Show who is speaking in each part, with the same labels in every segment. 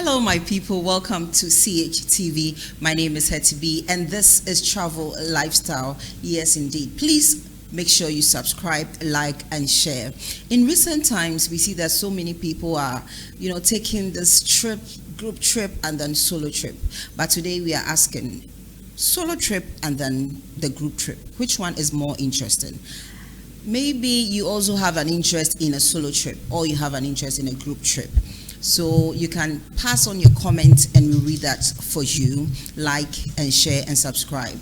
Speaker 1: Hello, my people. Welcome to CHTV. My name is Hetty B, and this is Travel Lifestyle. Yes, indeed. Please make sure you subscribe, like, and share. In recent times, we see that so many people are, taking this trip, group trip, and then solo trip. But today we are asking, solo trip and then the group trip, which one is more interesting? Maybe you also have an interest in a solo trip, or you have an interest in a group trip. So you can pass on your comments and we'll read that for you. Like and share and subscribe.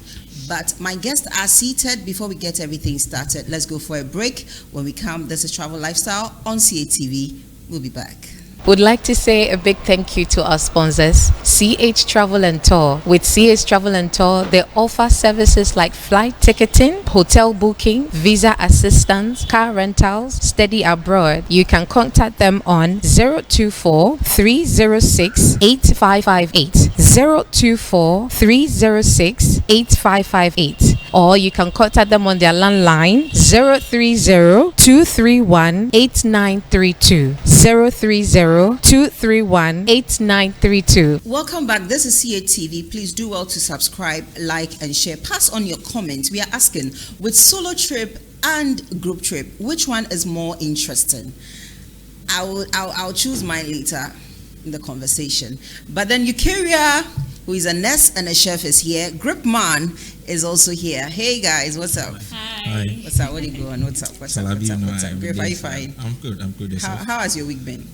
Speaker 1: But my guests are seated. Before we get everything started, let's go for a break. When we come, this is Travel Lifestyle on CATV. We'll be back.
Speaker 2: Would like to say a big thank you to our sponsors, CH Travel and Tour. With CH Travel and Tour, they offer services like flight ticketing, hotel booking, visa assistance, car rentals, study abroad. You can contact them on 024 306 8558, 024 306 8558, or you can contact them on their landline 030 231 8932, 030 231 8932.
Speaker 1: Welcome back. This is CATV. Please do well to subscribe, like, and share. Pass on your comments. We are asking, with solo trip and group trip, which one is more interesting? I'll choose mine later in the conversation. But then Eukaria, who is a nurse and a chef, is here. Grip Man is also here. Hey guys, what's up?
Speaker 3: Hi.
Speaker 1: What's up? What are you doing? What's up? What's up? Grip, are you fine?
Speaker 3: I'm good.
Speaker 1: How has your week been?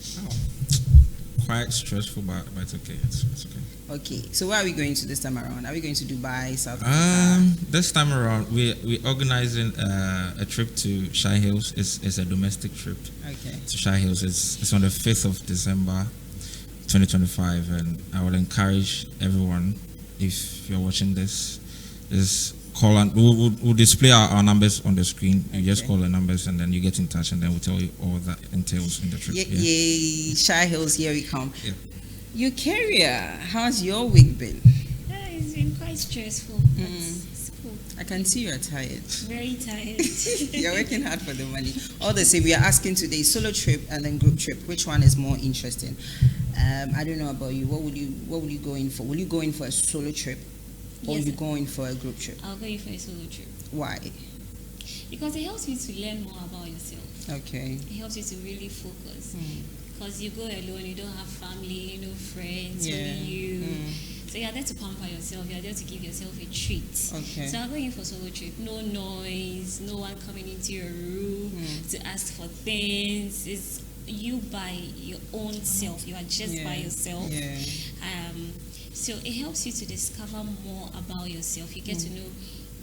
Speaker 3: Quite stressful, but it's okay. It's okay.
Speaker 1: Okay, so where are we going to this time around? Are we going to Dubai, South Africa?
Speaker 3: This time around, we're organizing a trip to Shy Hills. It's a domestic trip.
Speaker 1: Okay.
Speaker 3: To Shy Hills. It's on the 5th of December, 2025, and I would encourage everyone, if you're watching this, call and we'll display our numbers on the screen. You just call the numbers and then you get in touch, and then we'll tell you all that entails in the trip.
Speaker 1: Yay, Shy Hills, here we come.
Speaker 3: Yeah.
Speaker 1: Eukaria, how's your week been?
Speaker 4: It's been quite stressful, but it's cool.
Speaker 1: I can see you're tired.
Speaker 4: Very tired.
Speaker 1: You're working hard for the money. All the same, we are asking today, solo trip and then group trip. Which one is more interesting? I don't know about you. What will you go in for? Will you go in for a solo trip, or
Speaker 4: Yes,
Speaker 1: will you go in for a group trip?
Speaker 4: I'll go in for a solo trip.
Speaker 1: Why?
Speaker 4: Because it helps you to learn more about yourself.
Speaker 1: Okay.
Speaker 4: It helps you to really focus. Because you go alone, you don't have family, no friends,
Speaker 1: Yeah.
Speaker 4: only you. So you're there to pamper yourself, you're there to give yourself a treat.
Speaker 1: Okay.
Speaker 4: So I'll go in for solo trip. No noise, no one coming into your room to ask for things. It's you by your own self. You are just by yourself.
Speaker 1: Yeah.
Speaker 4: So it helps you to discover more about yourself. You get to know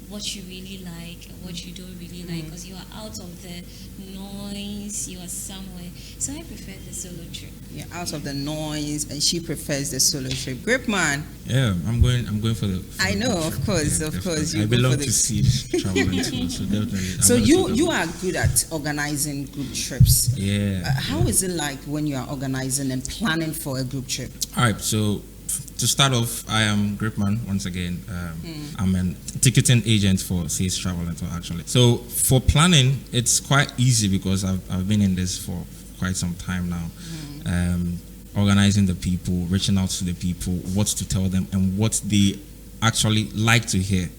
Speaker 4: what you really like and what you don't really like, because you are out of the noise, you are somewhere. So I prefer the solo trip.
Speaker 1: Yeah, out of the noise, and she prefers the solo trip. Grip Man.
Speaker 3: Yeah, I'm going for the.
Speaker 1: I know, of course.
Speaker 3: I belong to Siege Travel and Tour, so definitely.
Speaker 1: So you are good at organizing group trips.
Speaker 3: Yeah.
Speaker 1: How is it like when you are organizing and planning for a group trip?
Speaker 3: All right, so to start off, I am Gripman once again. I'm a ticketing agent for CH Travel and Tour, actually. So for planning, it's quite easy because I've been in this for quite some time now. Organizing the people, reaching out to the people, what to tell them, and what they actually like to hear.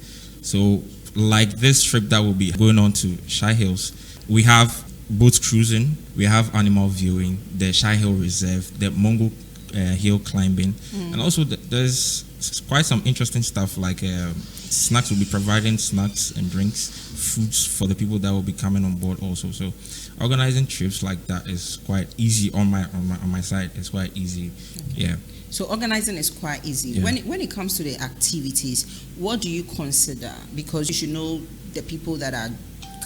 Speaker 3: So like this trip that will be going on to Shy Hills, we have boat cruising, we have animal viewing, the Shy Hill Reserve, the Mongo hill climbing, and also there's quite some interesting stuff like snacks. Will be providing snacks and drinks, foods for the people that will be coming on board also. So organizing trips like that is quite easy on my side. It's quite easy. Yeah.
Speaker 1: So organizing is quite easy.
Speaker 3: Yeah.
Speaker 1: When it comes to the activities, what do you consider? Because you should know the people that are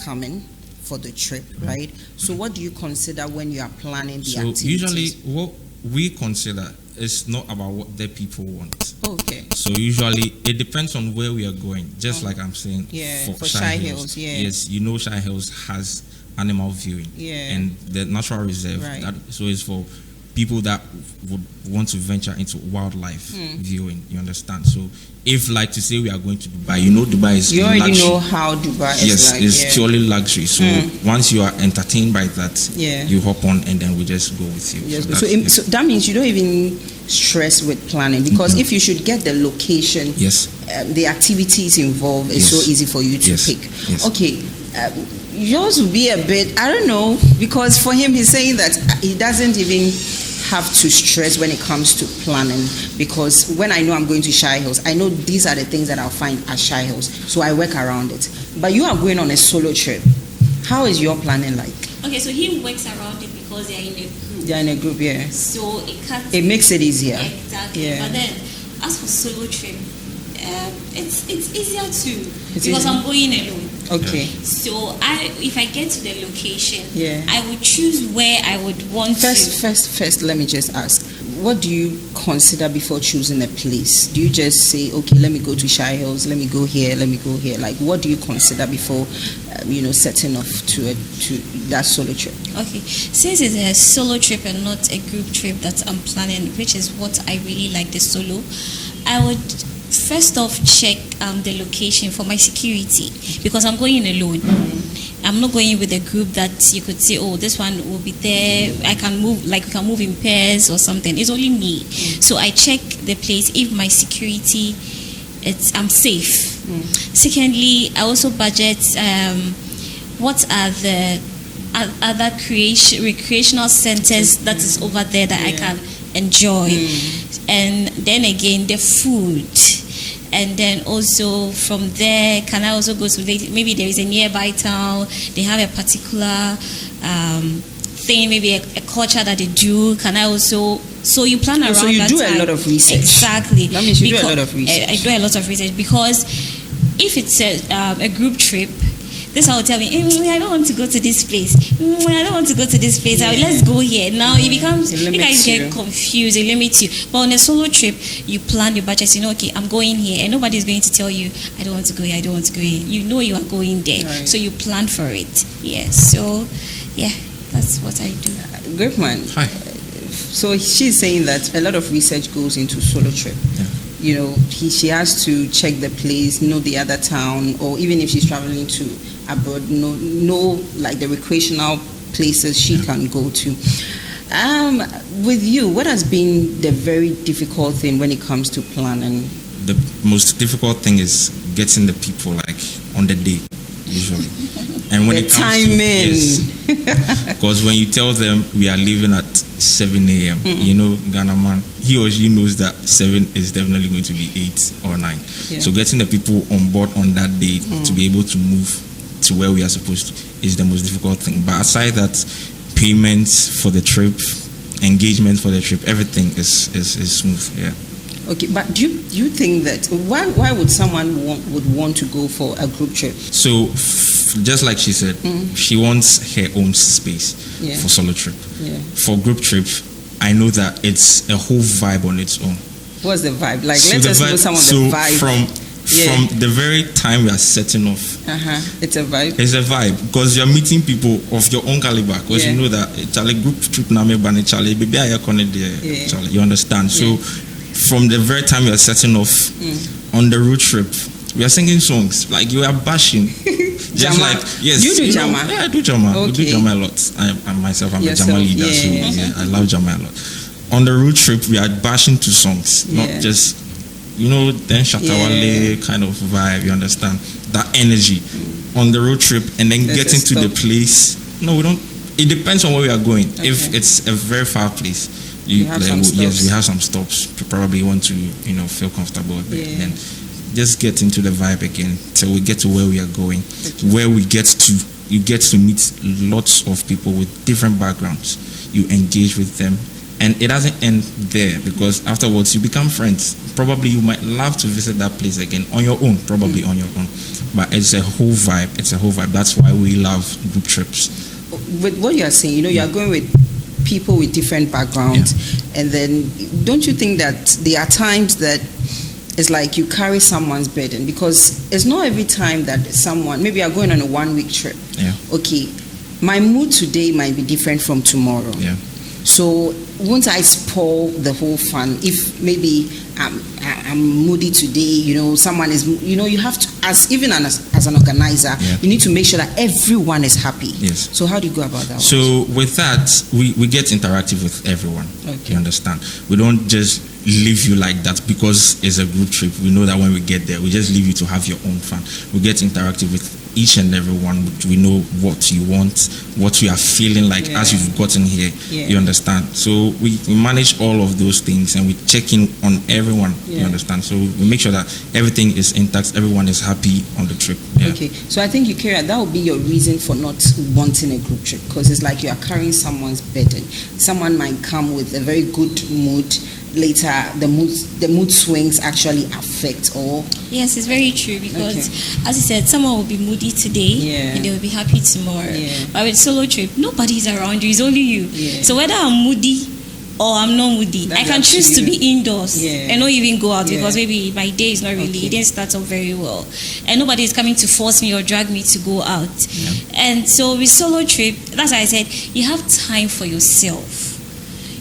Speaker 1: coming for the trip, right? So what do you consider when you are planning the activities?
Speaker 3: So usually what we consider is not about what the people want.
Speaker 1: Okay.
Speaker 3: So usually it depends on where we are going. Just like I'm saying,
Speaker 1: for Shy Hills, yeah.
Speaker 3: Yes, Shy Hills has animal viewing,
Speaker 1: yeah,
Speaker 3: and the natural reserve.
Speaker 1: Right.
Speaker 3: So it's for people that would want to venture into wildlife viewing. You understand? So if, like, to say we are going to Dubai, Dubai is
Speaker 1: you already
Speaker 3: luxury.
Speaker 1: know how Dubai is.
Speaker 3: Yes,
Speaker 1: like,
Speaker 3: it's purely luxury. So once you are entertained by that, you hop on and then we just go with you.
Speaker 1: Yes, so that means you don't even stress with planning, because if you should get the location, the activities involved is so easy for you to pick.
Speaker 3: Yes.
Speaker 1: Okay, yours will be a bit, I don't know, because for him, he's saying that he doesn't even have to stress when it comes to planning, because when I know I'm going to Shy Hills, I know these are the things that I'll find at Shy Hills, so I work around it. But you are going on a solo trip. How is your planning like?
Speaker 4: Okay, so he works around it because they're in a group.
Speaker 1: They're in a group, yeah.
Speaker 4: So
Speaker 1: it makes it easier.
Speaker 4: Exactly.
Speaker 1: Yeah.
Speaker 4: But then, as for solo trip, it's easier too, because I'm going alone.
Speaker 1: Okay.
Speaker 4: So if I get to the location,
Speaker 1: yeah,
Speaker 4: I would choose where I would want to.
Speaker 1: First, let me just ask, what do you consider before choosing a place? Do you just say, okay, let me go to Shy Hills, let me go here, let me go here? Like, what do you consider before, setting off to that solo trip? Okay,
Speaker 4: since it's a solo trip and not a group trip that I'm planning, which is what I really like, the solo, I would first off check the location for my security, because I'm going alone. I'm not going with a group that you could say, oh, this one will be there, I can move, like we can move in pairs or something. It's only me. So I check the place, if my security, I'm safe. Secondly, I also budget what are the other recreational centers that is over there that I can enjoy. And then again, the food. And then also from there, can I also go to, maybe there is a nearby town, they have a particular thing, maybe a culture that they do. Can I also, so you plan around that.
Speaker 1: So you do a lot of research.
Speaker 4: Exactly.
Speaker 1: That means you do a lot of research.
Speaker 4: I do a lot of research, because if it's a group trip, this one will tell me, I don't want to go to this place. I don't want to go to this place. Let's go here. Now it becomes, you guys get confused. It limits you. But on a solo trip, you plan your budget. Okay, I'm going here, and nobody's going to tell you, I don't want to go here. I don't want to go here. You know you are going there, so you plan for it. Yes. So, yeah, that's what I do.
Speaker 1: Great man.
Speaker 3: Hi.
Speaker 1: So she's saying that a lot of research goes into solo trip. Yeah. She has to check the place, know the other town, or even if she's traveling to abroad, know like the recreational places she can go to. With you, what has been the very difficult thing when it comes to planning?
Speaker 3: The most difficult thing is getting the people on the day, usually. And when
Speaker 1: the
Speaker 3: it comes
Speaker 1: timing.
Speaker 3: Because when you tell them we are leaving at 7 a.m., Ghana man, he or she knows that 7 is definitely going to be 8 or 9. Yeah. So getting the people on board on that day to be able to move to where we are supposed to is the most difficult thing. But aside that, payments for the trip, engagement for the trip, everything is smooth. Yeah.
Speaker 1: Okay, but do you think that why would someone want to go for a group trip?
Speaker 3: So, just like she said, she wants her own space for solo trip.
Speaker 1: Yeah.
Speaker 3: For group trip, I know that it's a whole vibe on its own.
Speaker 1: What's the vibe? Like, so let us know some of the vibe.
Speaker 3: From the very time we are setting off,
Speaker 1: it's a vibe.
Speaker 3: It's a vibe, because you're meeting people of your own caliber. Because you know that Charlie group trip na me bani Charlie baby I connect there. Charlie, you understand? So from the very time we are setting off on the road trip, we are singing songs like you are bashing. Just
Speaker 1: Jama.
Speaker 3: like yes,
Speaker 1: you do Jama.
Speaker 3: I do Jama.
Speaker 1: Okay.
Speaker 3: We do Jama a lot. I myself, I'm a Jama leader, so I love Jama a lot. On the road trip, we are bashing to songs, not just. Then Shatawale kind of vibe, you understand? That energy on the road trip, and then getting to the place. No, we don't. It depends on where we are going. Okay. If it's a very far place, we have some stops. We probably want to, feel comfortable with it. Then just get into the vibe again till we get to where we are going. Okay. Where we get to, you get to meet lots of people with different backgrounds. You engage with them. And it doesn't end there, because afterwards you become friends. Probably you might love to visit that place again on your own, probably on your own. But it's a whole vibe. It's a whole vibe. That's why we love group trips.
Speaker 1: With what you are saying, you are going with people with different backgrounds. And then don't you think that there are times that it's like you carry someone's burden? Because it's not every time that someone, maybe you're going on a 1-week trip.
Speaker 3: Yeah.
Speaker 1: Okay, my mood today might be different from tomorrow.
Speaker 3: Yeah.
Speaker 1: So won't I spoil the whole fun if maybe I'm moody today? You know, someone is. You know, you have to, as an organizer, you need to make sure that everyone is happy.
Speaker 3: Yes.
Speaker 1: So how do you go about that?
Speaker 3: So with that, we get interactive with everyone.
Speaker 1: Okay.
Speaker 3: You understand? We don't just leave you like that because it's a group trip. We know that when we get there, we just leave you to have your own fun. We get interactive with each and every one. We know what you want, what you are feeling like as you've gotten here. You understand? So we manage all of those things and we check in on everyone. You understand? So we make sure that everything is intact, everyone is happy on the trip.
Speaker 1: Okay, so I think that would be your reason for not wanting a group trip, because it's like you are carrying someone's burden. Someone might come with a very good mood. Later, the mood swings actually affect. Or
Speaker 4: yes, it's very true, because as you said, someone will be moody today and they will be happy tomorrow. But with solo trip, nobody's around you, it's only you. So whether I'm moody or I'm not moody, I can choose to be indoors and not even go out because maybe my day is not really, it didn't start off very well, and nobody is coming to force me or drag me to go out. And so with solo trip, that's why I said you have time for yourself.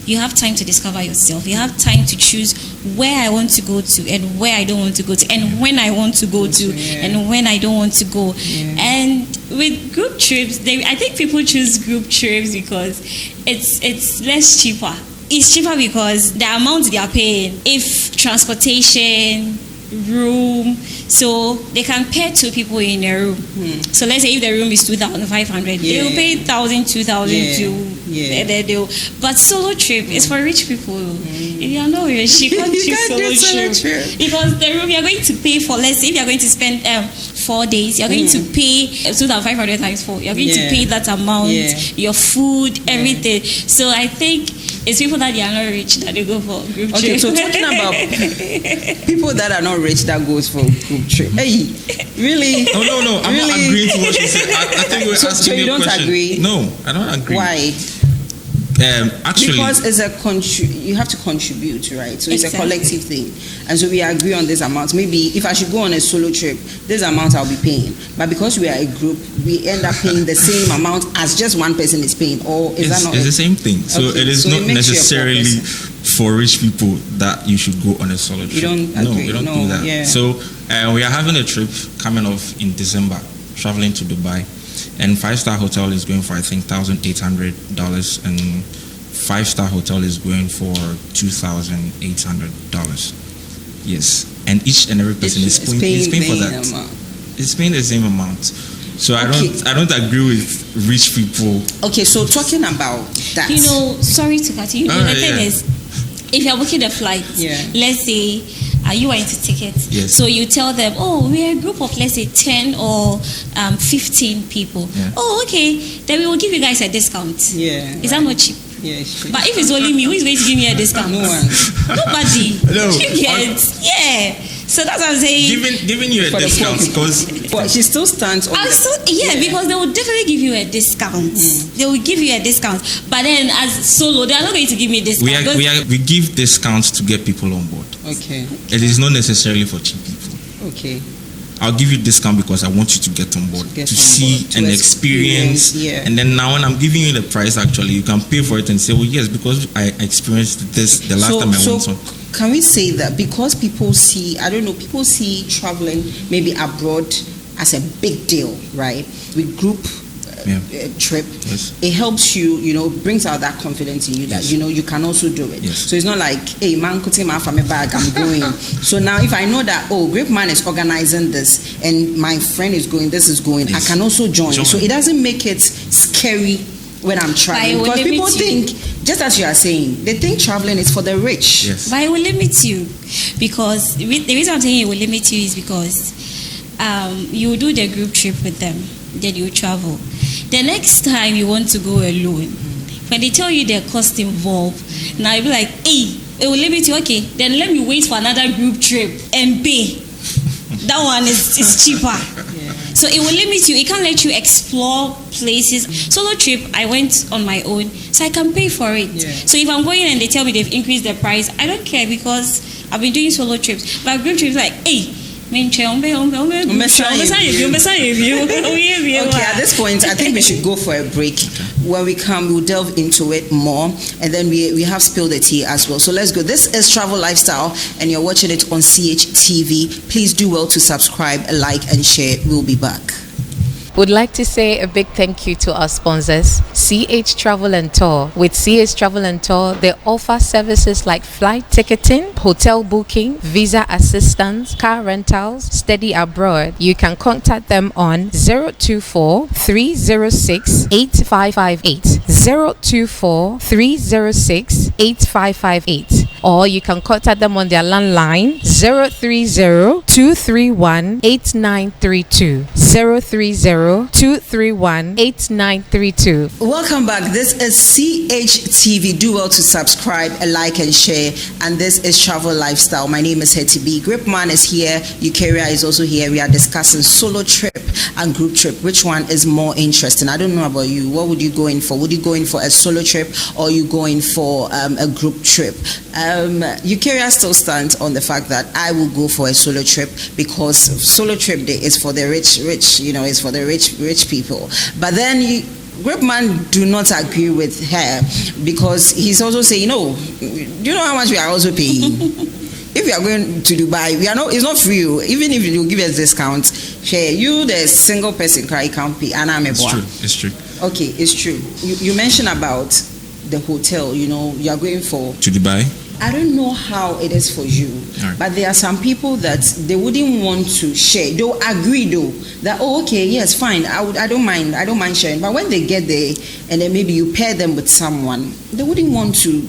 Speaker 4: You have time to discover yourself. You have time to choose where I want to go to and where I don't want to go to, and when I want to go to and when I don't want to go. And with group trips, I think people choose group trips because it's less cheaper. It's cheaper because the amount they are paying, if transportation, room, so they can pair 2 people in a room. So let's say if the room is 2,500, they will pay 1,000, 2,000 but solo trip is for rich people. If you are not rich, you can't choose solo trip because the room you're going to pay for. Let's say if you're going to spend 4 days, you're going to pay 2,500 times 4. You're going to pay that amount, your food, everything. So I think it's people that they are not rich that they go for group trip.
Speaker 1: Okay, so talking about people that are not rich that goes for group trip. Hey, really?
Speaker 3: No, I'm not agreeing to what you said. I think we're asking
Speaker 1: so you don't
Speaker 3: question.
Speaker 1: agree?
Speaker 3: No, I don't agree.
Speaker 1: Why?
Speaker 3: Actually,
Speaker 1: because it's you have to contribute, right? So it's a collective thing, and so we agree on this amount. Maybe if I should go on a solo trip, this amount I'll be paying, but because we are a group, we end up paying the same amount as just one person is paying. Or is that not?
Speaker 3: It's the same thing. So it is not necessarily for rich people that you should go on a solo trip.
Speaker 1: You don't agree?
Speaker 3: We don't do that.
Speaker 1: Yeah.
Speaker 3: So we are having a trip coming off in December, traveling to Dubai. And 5-star hotel is going for I think $1,800, and 5-star hotel is going for $2,800. Yes, and each and every person is paying for that. It's paying the same amount. So I don't agree with rich people.
Speaker 1: Okay, so talking about that,
Speaker 4: sorry to cut you. The thing is, if you're booking a flight, let's say. You are into tickets, so you tell them, oh, we're a group of let's say 10 or 15 people. Oh, okay, then we will give you guys a discount. Is that not cheap?
Speaker 1: Yeah, it's cheap.
Speaker 4: But if it's only me, who is going to give me a discount?
Speaker 1: No one.
Speaker 4: Nobody.
Speaker 3: No.
Speaker 4: So that's what I'm saying.
Speaker 3: Giving you a discount because
Speaker 1: she still stands on.
Speaker 4: Because they will definitely give you a discount. They will give you a discount. But then as solo, they are not going to give me a discount.
Speaker 3: We give discounts to get people on board.
Speaker 1: Okay.
Speaker 3: It is not necessarily for cheap people.
Speaker 1: Okay.
Speaker 3: I'll give you discount because I want you to get on board, to see and experience. And then now when I'm giving you the price, actually, you can pay for it and say, well, yes, because I experienced this the last time I went on.
Speaker 1: Can we say that because people see traveling maybe abroad as a big deal, right? With group trip, it helps you, brings out that confidence in you that, you can also do it. So it's not like, hey, man, putting my family bag, I'm going. So now if I know that, Great Man is organizing this and my friend is going, this is going, I can also join. So it doesn't make it scary when I'm traveling, because people think, just as you are saying, they think traveling is for the rich.
Speaker 4: But it will limit you, because the reason I'm saying it will limit you is because you do the group trip with them, then you travel. The next time you want to go alone, when they tell you the cost involved, now you'll be like, hey, it will limit you. Okay, then let me wait for another group trip and pay. That one is cheaper. So it will limit you. It can't let you explore places. Solo trip, I went on my own, so I can pay for it. So if I'm going and they tell me they've increased the price, I don't care because I've been doing solo trips. But group trips, like, hey,
Speaker 1: Okay, at this point, I think we should go for a break. When we come, we'll delve into it more, and then we have spilled the tea as well. So let's go. This is Travel Lifestyle, and you're watching it on CHTV. Please do well to subscribe, like, and share. We'll be back.
Speaker 2: Would like to say a big thank you to our sponsors, CH Travel and Tour. With CH Travel and Tour, they offer services like flight ticketing, hotel booking, visa assistance, car rentals, study abroad. You can contact them on 024 306 8558, 024 306 8558, or you can contact them on their landline 030 231 8932, 030 231 8932.
Speaker 1: Welcome back. This is CHTV. Do well to subscribe, like, and share. And this is Travel Lifestyle. My name is Hetty B. Gripman is here. Eukaria is also here. We are discussing solo trip and group trip. Which one is more interesting? I don't know about you. What would you go in for? Would you go in for a solo trip, or you go in for a group trip? Eukaria still stands on the fact that I will go for a solo trip, because solo trip day is for the rich, is for the rich people. But then Gripman do not agree with her, because he's also saying, do you know how much we are also paying? If we are going to Dubai, it's not free. Even if you give us discounts, share you the single person cry can't pay.
Speaker 3: It's true.
Speaker 1: Okay, it's true. You mentioned about the hotel. You are going to
Speaker 3: Dubai.
Speaker 1: I don't know how it is for you, right, but there are some people that they wouldn't want to share. They'll agree though that okay, yes, fine, I don't mind sharing. But when they get there and then maybe you pair them with someone, they wouldn't want to.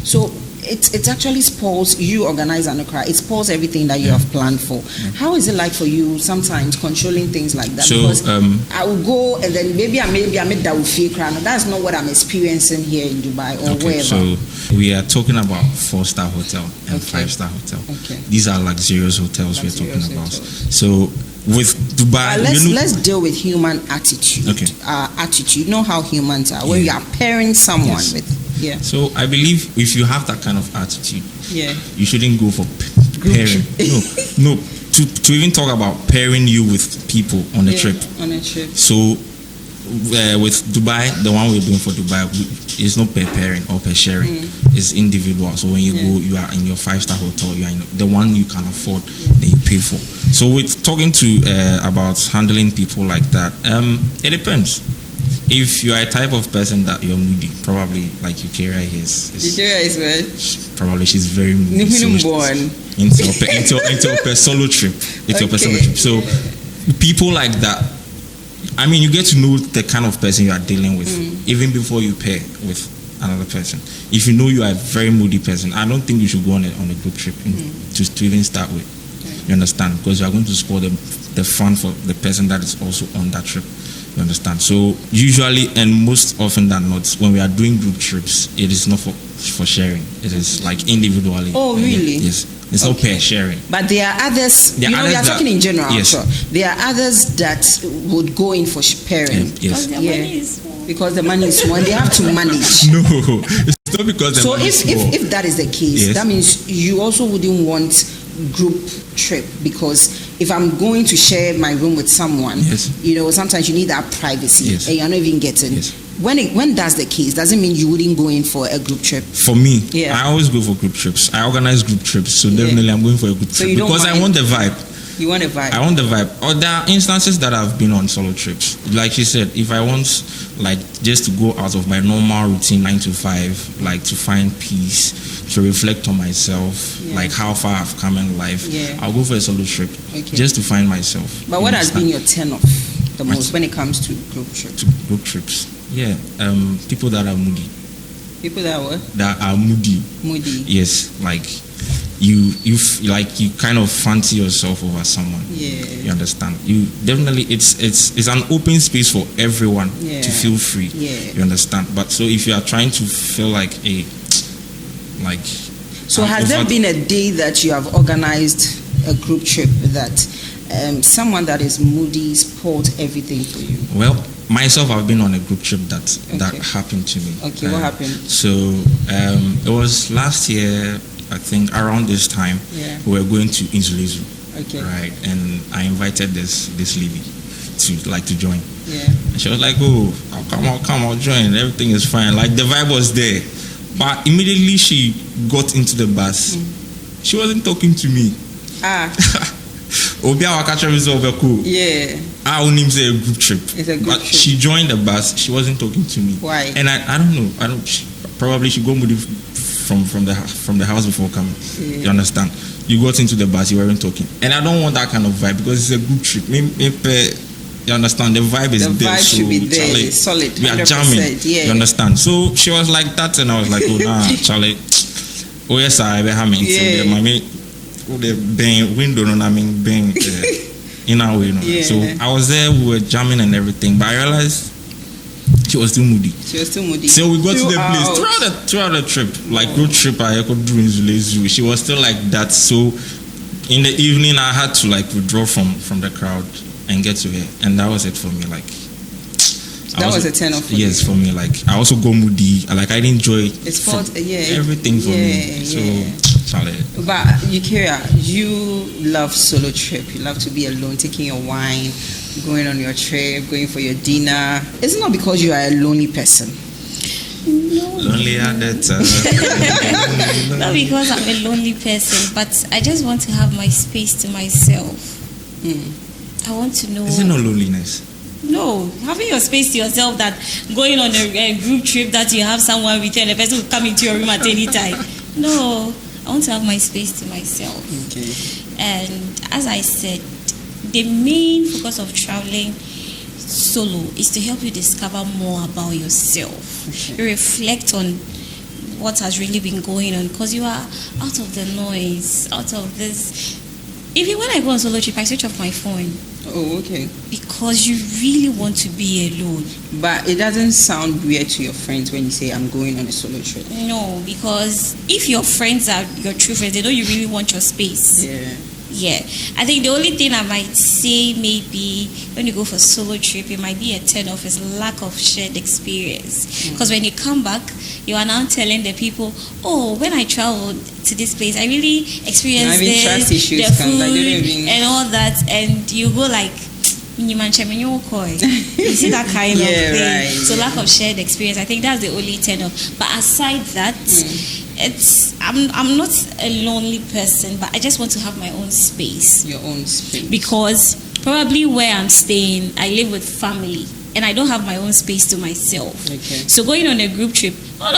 Speaker 1: So it actually spoils you organize a cry. It spoils everything that you have planned for. How is it like for you sometimes controlling things like that?
Speaker 3: So,
Speaker 1: because I will go and then maybe I made that will feel cry. That's not what I'm experiencing here in Dubai or wherever.
Speaker 3: So we are talking about 4-star hotel and 5-star hotel.
Speaker 1: Okay. These
Speaker 3: are luxurious hotels we're talking about. So with Dubai,
Speaker 1: let's deal with human attitude.
Speaker 3: Okay.
Speaker 1: Attitude. You know how humans are. When you are pairing someone with. Yeah.
Speaker 3: So I believe if you have that kind of attitude, you shouldn't go for pairing. No. To even talk about pairing you with people on a trip.
Speaker 1: On a trip.
Speaker 3: So with Dubai, the one we're doing for Dubai is not per pairing or per sharing. It's individual. So when you go, you are in your 5-star hotel. You are in the one you can afford, then you pay for. So with talking to about handling people like that, it depends. If you are a type of person that you're moody, probably like Eukaria is
Speaker 1: what?
Speaker 3: Probably she's very moody. Into a solo trip. So people like that, I mean, you get to know the kind of person you are dealing with even before you pair with another person. If you know you are a very moody person, I don't think you should go on a group trip to even start with. You understand? Because you are going to spoil the fun for the person that is also on that trip. You understand? So usually and most often than not, when we are doing group trips, it is not for sharing. It is like individually.
Speaker 1: Oh, really?
Speaker 3: Yes. It's not pair sharing.
Speaker 1: But there are others. We are talking in general.
Speaker 3: Yes.
Speaker 1: There are others that would go in for pairing.
Speaker 3: Yes.
Speaker 1: Because the money is small. They have to manage.
Speaker 3: No, it's not because the money is small.
Speaker 1: So if that is the case, that means you also wouldn't want group trip, because if I'm going to share my room with someone, sometimes you need that privacy, and you're not even getting.
Speaker 3: Yes.
Speaker 1: When that's the case, doesn't mean you wouldn't go in for a group trip.
Speaker 3: For me, I always go for group trips. I organize group trips, so definitely I'm going for a group trip because I want the vibe.
Speaker 1: You want a vibe?
Speaker 3: I want the vibe. Or there are instances that I've been on solo trips. Like she said, if I want just to go out of my normal routine 9 to 5, like to find peace, to reflect on myself, like how far I've come in life, I'll go for a solo trip just to find myself.
Speaker 1: But what has been your turn off the most when it comes to group trips?
Speaker 3: Group trips. People that are moody.
Speaker 1: People that are what?
Speaker 3: That are moody.
Speaker 1: Moody.
Speaker 3: Yes, like you kind of fancy yourself over someone. You understand? You definitely it's an open space for everyone to feel free. You understand? But so if you are trying to feel
Speaker 1: so has there been a day that you have organized a group trip that someone that is moody spoiled everything for you?
Speaker 3: Well, myself, I've been on a group trip that happened to me.
Speaker 1: Okay, what happened?
Speaker 3: So it was last year, I think around this time, we were going to Inzulezu.
Speaker 1: Okay.
Speaker 3: Right, and I invited this lady to join.
Speaker 1: Yeah.
Speaker 3: And she was like, "Oh, I'll come, I'll join. Everything is fine." Like the vibe was there, but immediately she got into the bus. She wasn't talking to me. Obia Wakacha is over cool.
Speaker 1: Yeah.
Speaker 3: I only say a group trip.
Speaker 1: It's a group
Speaker 3: but
Speaker 1: trip.
Speaker 3: She joined the bus. She wasn't talking to me.
Speaker 1: Why?
Speaker 3: And I don't know. Probably she go with it from the house before coming.
Speaker 1: Yeah.
Speaker 3: You understand? You got into the bus. You weren't talking. And I don't want that kind of vibe because it's a group trip. You understand? The vibe is
Speaker 1: the
Speaker 3: there.
Speaker 1: vibe should be there.
Speaker 3: Charlie,
Speaker 1: It's solid.
Speaker 3: we are jamming.
Speaker 1: Yeah.
Speaker 3: You understand? So she was like that, and I was like, "Oh nah, Charlie. Oh yes, I be having
Speaker 1: Yeah.
Speaker 3: so mommy, the bang window, no, I mean bang in our way, you know.
Speaker 1: Yeah.
Speaker 3: So I was there, we were jamming and everything, but I realized she was too moody.
Speaker 1: She was too moody.
Speaker 3: So we got to the place
Speaker 1: Throughout.
Speaker 3: throughout the trip, like road trip. I could do in Zule Zoo. She was still like that. So in the evening, I had to like withdraw from the crowd and get to her, and that was it for me. Like
Speaker 1: That was a turn off for
Speaker 3: yes,
Speaker 1: you.
Speaker 3: for me. Like I also go moody. Like I didn't enjoy
Speaker 1: It's fault,
Speaker 3: everything for me. So Charlie.
Speaker 1: But Eukaria, you love solo trip. You love to be alone, taking your wine, going on your trip, going for your dinner. It's not because you are a lonely person.
Speaker 3: Lonely at that
Speaker 4: Not because I'm a lonely person, but I just want to have my space to myself. I want to know.
Speaker 3: Is it no loneliness?
Speaker 4: No, having your space to yourself, that going on a group trip that you have someone with you and the person will come into your room at any time. No, I want to have my space to myself.
Speaker 1: Okay.
Speaker 4: And as I said, the main focus of traveling solo is to help you discover more about yourself.
Speaker 1: Okay.
Speaker 4: You reflect on what has really been going on, because you are out of the noise, out of this. Even when I go on solo trip, I switch off my phone.
Speaker 1: Oh, okay.
Speaker 4: Because you really want to be alone.
Speaker 1: But it doesn't sound weird to your friends when you say, I'm going on a solo trip.
Speaker 4: No, because if your friends are your true friends, they know you really want your space. Yeah. I think the only thing I might say maybe when you go for solo trip, it might be a turn off is lack of shared experience. Because when you come back, you are now telling the people, oh, when I traveled to this place, I really experienced this,
Speaker 1: trust issues
Speaker 4: the
Speaker 1: come,
Speaker 4: food
Speaker 1: like, they don't even...
Speaker 4: and all that, and you go like, you see that kind of thing.
Speaker 1: Right.
Speaker 4: So lack of shared experience, I think that's the only turn off. But aside that, I'm not a lonely person, but I just want to have my own space.
Speaker 1: Your own space.
Speaker 4: Because probably where I'm staying, I live with family, and I don't have my own space to myself.
Speaker 1: Okay.
Speaker 4: So going on a group trip,
Speaker 1: so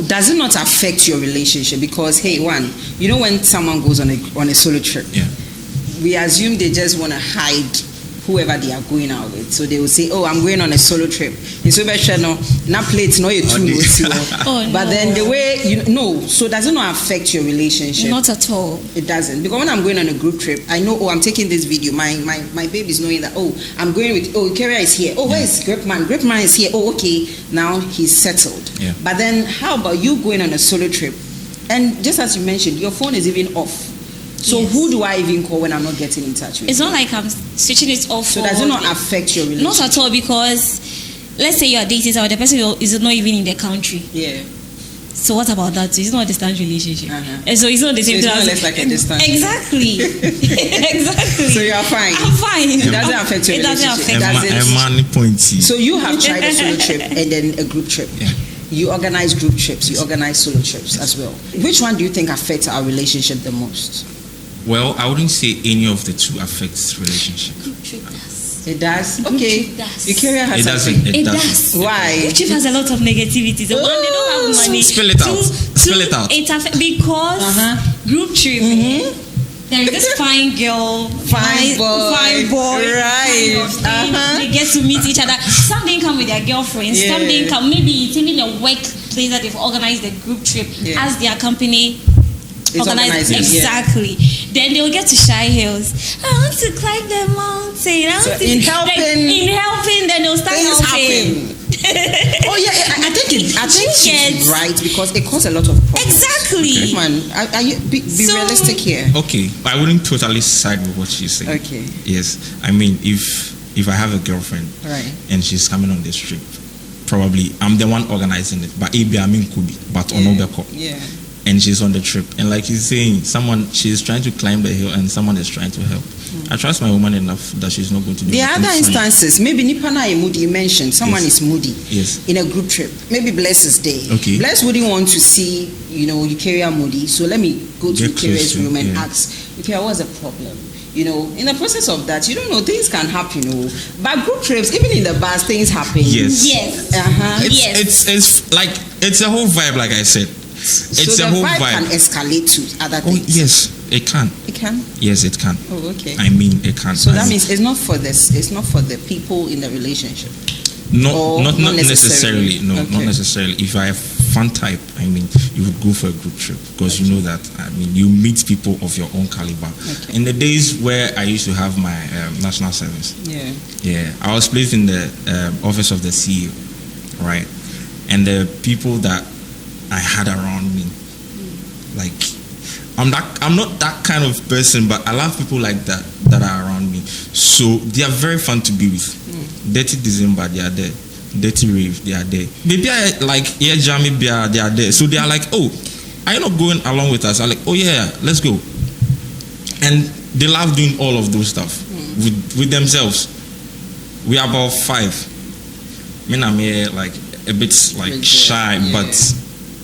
Speaker 1: does it not affect your relationship? Because hey, when someone goes on a solo trip, we assume they just want to hide whoever they are going out with. So they will say, oh, I'm going on a solo trip. But then the way, so does it not affect your relationship?
Speaker 4: Not at all.
Speaker 1: It doesn't. Because when I'm going on a group trip, I know, I'm taking this video. My baby is knowing that, I'm going with, Kerry is here. Where is Gripman? Gripman is here. Okay. Now he's settled.
Speaker 3: Yeah.
Speaker 1: But then how about you going on a solo trip? And just as you mentioned, your phone is even off. So who do I even call when I'm not getting in touch with?
Speaker 4: It's not like I'm switching it off.
Speaker 1: So does it not affect your relationship?
Speaker 4: Not at all, because let's say you are dating someone, the person is not even in the country.
Speaker 1: Yeah.
Speaker 4: So what about that? So it's not a distant relationship. And so it's not the same thing.
Speaker 1: It's not less like a distance.
Speaker 4: Exactly. Exactly.
Speaker 1: So you are fine.
Speaker 4: I'm fine.
Speaker 1: It doesn't affect your relationship. So you have tried a solo trip and then a group trip.
Speaker 3: Yeah.
Speaker 1: You organize group trips. You organize solo trips as well. Which one do you think affects our relationship the most?
Speaker 3: Well, I wouldn't say any of the two affects relationship.
Speaker 4: Group trip does.
Speaker 1: It does? Okay.
Speaker 4: Eukaria
Speaker 1: has something.
Speaker 4: It does.
Speaker 1: Why?
Speaker 4: Group trip has a lot of negativity. So one, they don't have money.
Speaker 3: Spill it out. Spill it out.
Speaker 4: Because group trip, there is this fine girl, fine boy,
Speaker 1: right?
Speaker 4: Kind of they get to meet each other. Some didn't come with their girlfriends. Some didn't come. Maybe it's even a workplace that they've organized the group trip as their company. Organizing. Exactly. Then they'll get to Shy Hills. I want to climb the mountain.
Speaker 1: In helping,
Speaker 4: then they'll start helping.
Speaker 1: I think she's right, because it costs a lot of problems.
Speaker 4: Exactly.
Speaker 1: Come on, be realistic here.
Speaker 3: Okay, I wouldn't totally side with what she's saying.
Speaker 1: Okay.
Speaker 3: Yes, I mean, if I have a girlfriend,
Speaker 1: right,
Speaker 3: and she's coming on this trip, probably I'm the one organizing it. But maybe I mean could be, but on Obeko.
Speaker 1: Yeah.
Speaker 3: and she's on the trip, and like he's saying, she's trying to climb the hill and someone is trying to help. I trust my woman enough that she's not going to do
Speaker 1: There are other instances. Maybe Nipana is moody. You mentioned someone is moody.
Speaker 3: Yes.
Speaker 1: In a group trip. Maybe Bless is there.
Speaker 3: Okay.
Speaker 1: Bless wouldn't want to see, Eukaria moody. So let me go to Eukaria's room and ask, Eukaria, what's the problem? In the process of that, you don't know, things can happen. But group trips, even in the bus, things happen.
Speaker 3: Yes.
Speaker 4: Yes.
Speaker 3: It's a whole vibe, like I said. It's
Speaker 1: so
Speaker 3: a whole
Speaker 1: vibe
Speaker 3: vibe.
Speaker 1: can escalate to other things.
Speaker 3: Oh yes, it can.
Speaker 1: It can.
Speaker 3: Yes, it can.
Speaker 1: Oh, okay.
Speaker 3: I mean, it can.
Speaker 1: So that means it's not for this. It's not for the people in the relationship.
Speaker 3: Not necessarily. No,
Speaker 1: okay.
Speaker 3: not necessarily. If I have fun type, I mean, you would go for a group trip because you know that. I mean, you meet people of your own caliber.
Speaker 1: Okay.
Speaker 3: In the days where I used to have my national service, I was placed in the office of the CEO, right? And the people that I had around me, like, I'm not that kind of person, but I love people like that are around me. So they are very fun to be with. Dirty December, they are there. Dirty Rave, they are there. Maybe I like Jammy Beer, they are there. So they are like, oh, are you not going along with us? I'm like, oh yeah, let's go. And they love doing all of those stuff with themselves. We are about 5. Me and I'm here like a bit like shy, but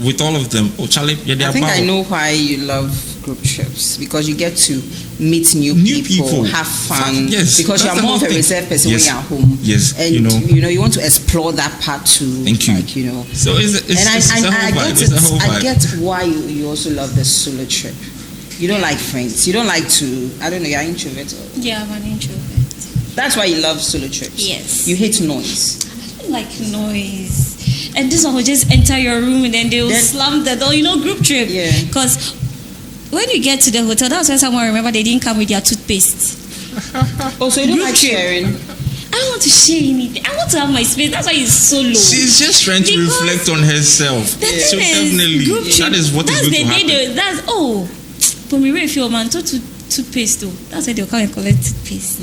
Speaker 3: with all of them, Charlie,
Speaker 1: I think I know why you love group trips, because you get to meet new people, have fun.
Speaker 3: Yes,
Speaker 1: because you're more of a reserved person when you're at home.
Speaker 3: Yes,
Speaker 1: and you want to explore that part too.
Speaker 3: Thank you. So
Speaker 1: I get why you also love the solo trip. You don't like friends. You don't like to. I don't know. You're an introvert.
Speaker 4: Yeah, I'm an introvert.
Speaker 1: That's why you love solo trips.
Speaker 4: Yes.
Speaker 1: You hate noise.
Speaker 4: I don't like noise. And this one will just enter your room and then they'll slam the door. Group trip.
Speaker 1: Yeah.
Speaker 4: Because when you get to the hotel, that's when someone remember they didn't come with their toothpaste.
Speaker 1: Oh, so you don't like sharing?
Speaker 4: I don't want to share anything. I want to have my space. That's why it's so low.
Speaker 3: She's just trying to reflect on herself.
Speaker 4: So
Speaker 3: definitely, that is what is going to happen.
Speaker 4: But we if your man toothpaste though. That's why they'll come and collect toothpaste.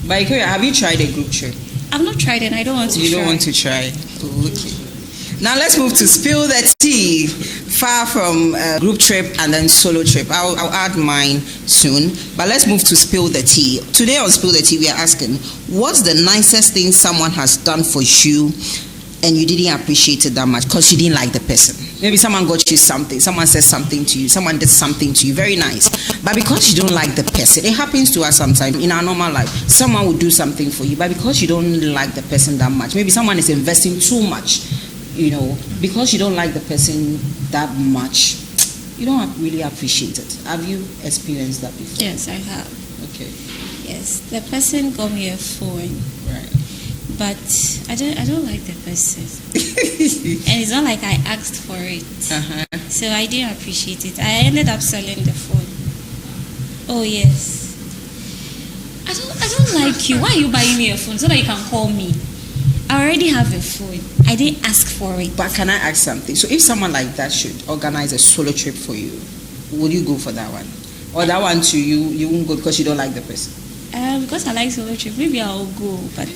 Speaker 1: But have you tried a group trip?
Speaker 4: I've not tried it. I don't want to.
Speaker 1: You don't want to try? Okay. Now let's move to spill the tea. Far from group trip and then solo trip. I'll add mine soon. But let's move to spill the tea. Today on Spill the Tea, we are asking, what's the nicest thing someone has done for you and you didn't appreciate it that much because you didn't like the person? Maybe someone got you something, someone said something to you, someone did something to you, very nice. But because you don't like the person, it happens to us sometimes in our normal life. Someone will do something for you, but because you don't like the person that much, maybe someone is investing too much, because you don't like the person that much, you don't really appreciate it. Have you experienced that before?
Speaker 4: Yes, I have.
Speaker 1: Okay.
Speaker 4: Yes, the person got me a phone.
Speaker 1: Right.
Speaker 4: But I don't like the person. And it's not like I asked for it.
Speaker 1: Uh-huh.
Speaker 4: So I didn't appreciate it. I ended up selling the phone. Oh yes. I don't like you. Why are you buying me a phone? So that you can call me. I already have a phone. I didn't ask for it.
Speaker 1: But can I ask something? So if someone like that should organize a solo trip for you, would you go for that one? Or that one too, you won't go because you don't like the person?
Speaker 4: Because I like solo trip, maybe I'll go, but